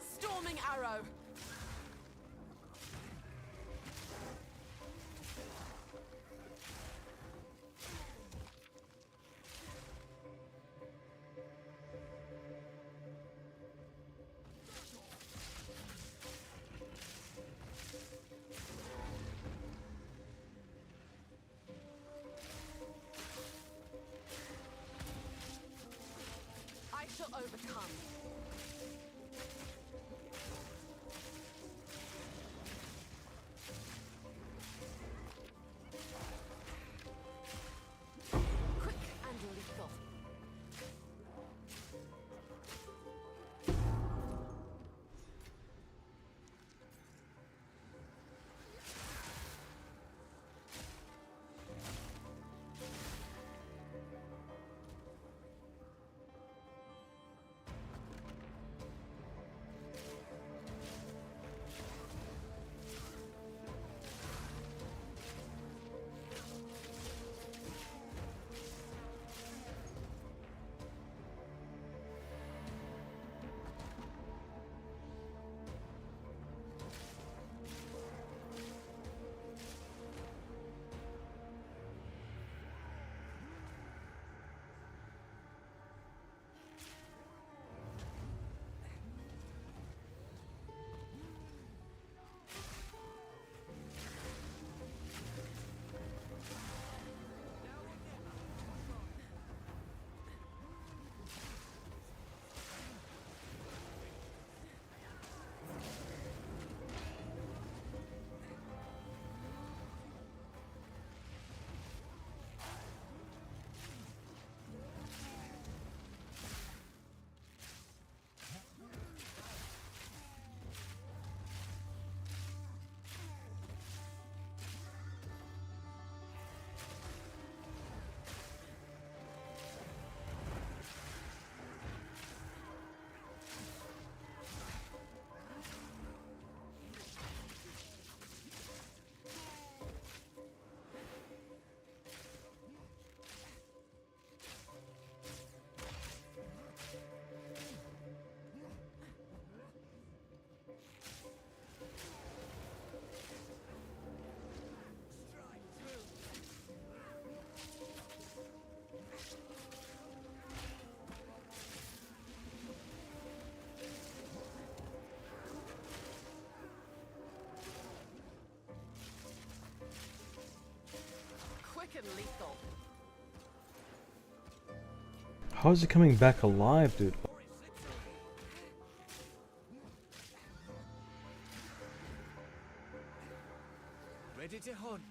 Storming arrow. I shall overcome. and lethal. How is he coming back alive, dude? Ready to hunt.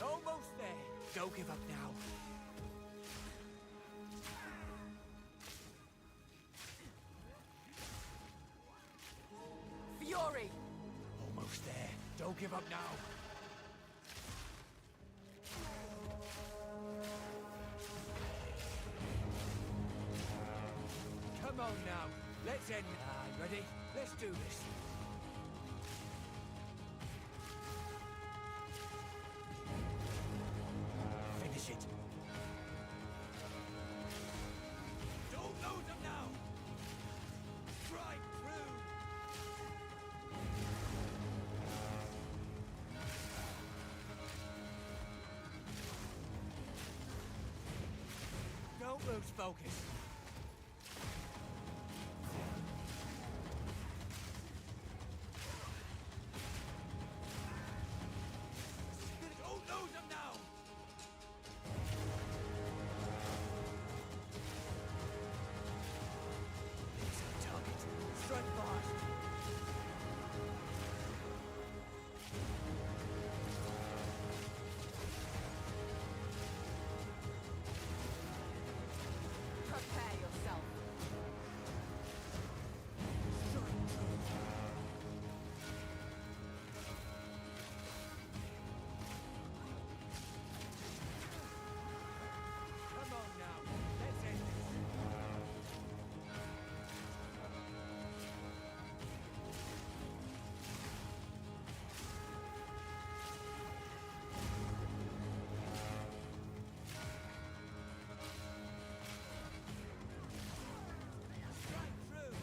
Almost there. Don't give up now. Fury! Almost there. Don't give up now. Come on now. Let's end. Ready? Let's do this. Finish it. Don't lose them now. Strike through. Don't lose focus. Don't lose them now. It's a target. Strike fast. Prepare yourself. Come on now. Let's end this. Strike through.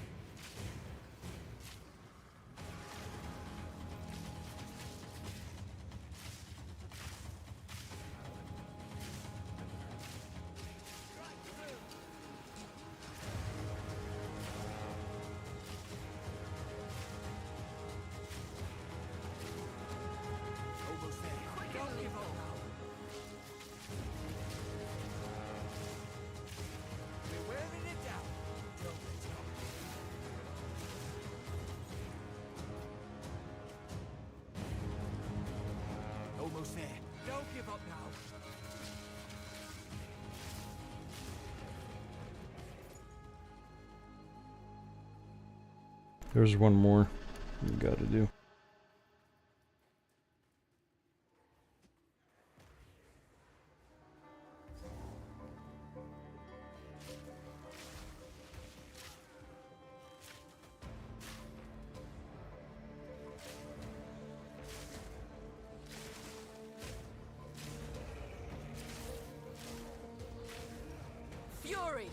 Strike through. Almost there. Don't give up now. We're wearing it down. Don't let up. Almost there. Don't give up now. There's one more you gotta do. Fury!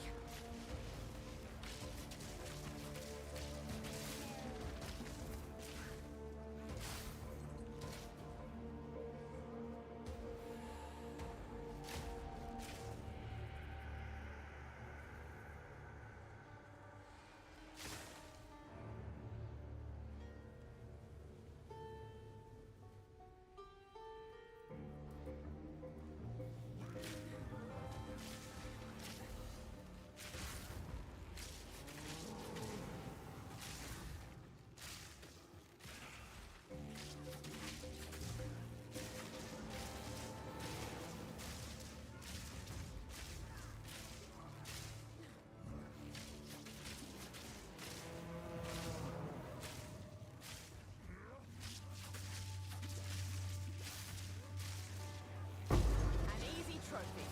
An easy trophy.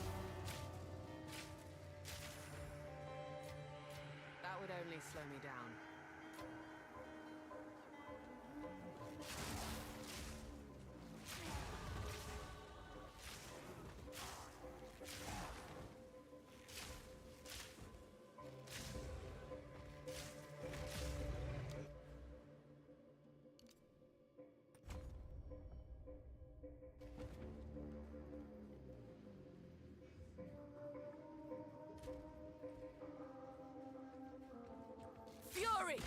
That would only slow me down. Fury!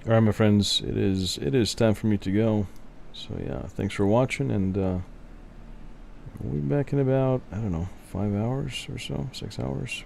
All right, my friends, it is time for me to go. So yeah, thanks for watching, and we'll be back in about, I don't know, 5 hours or so, 6 hours.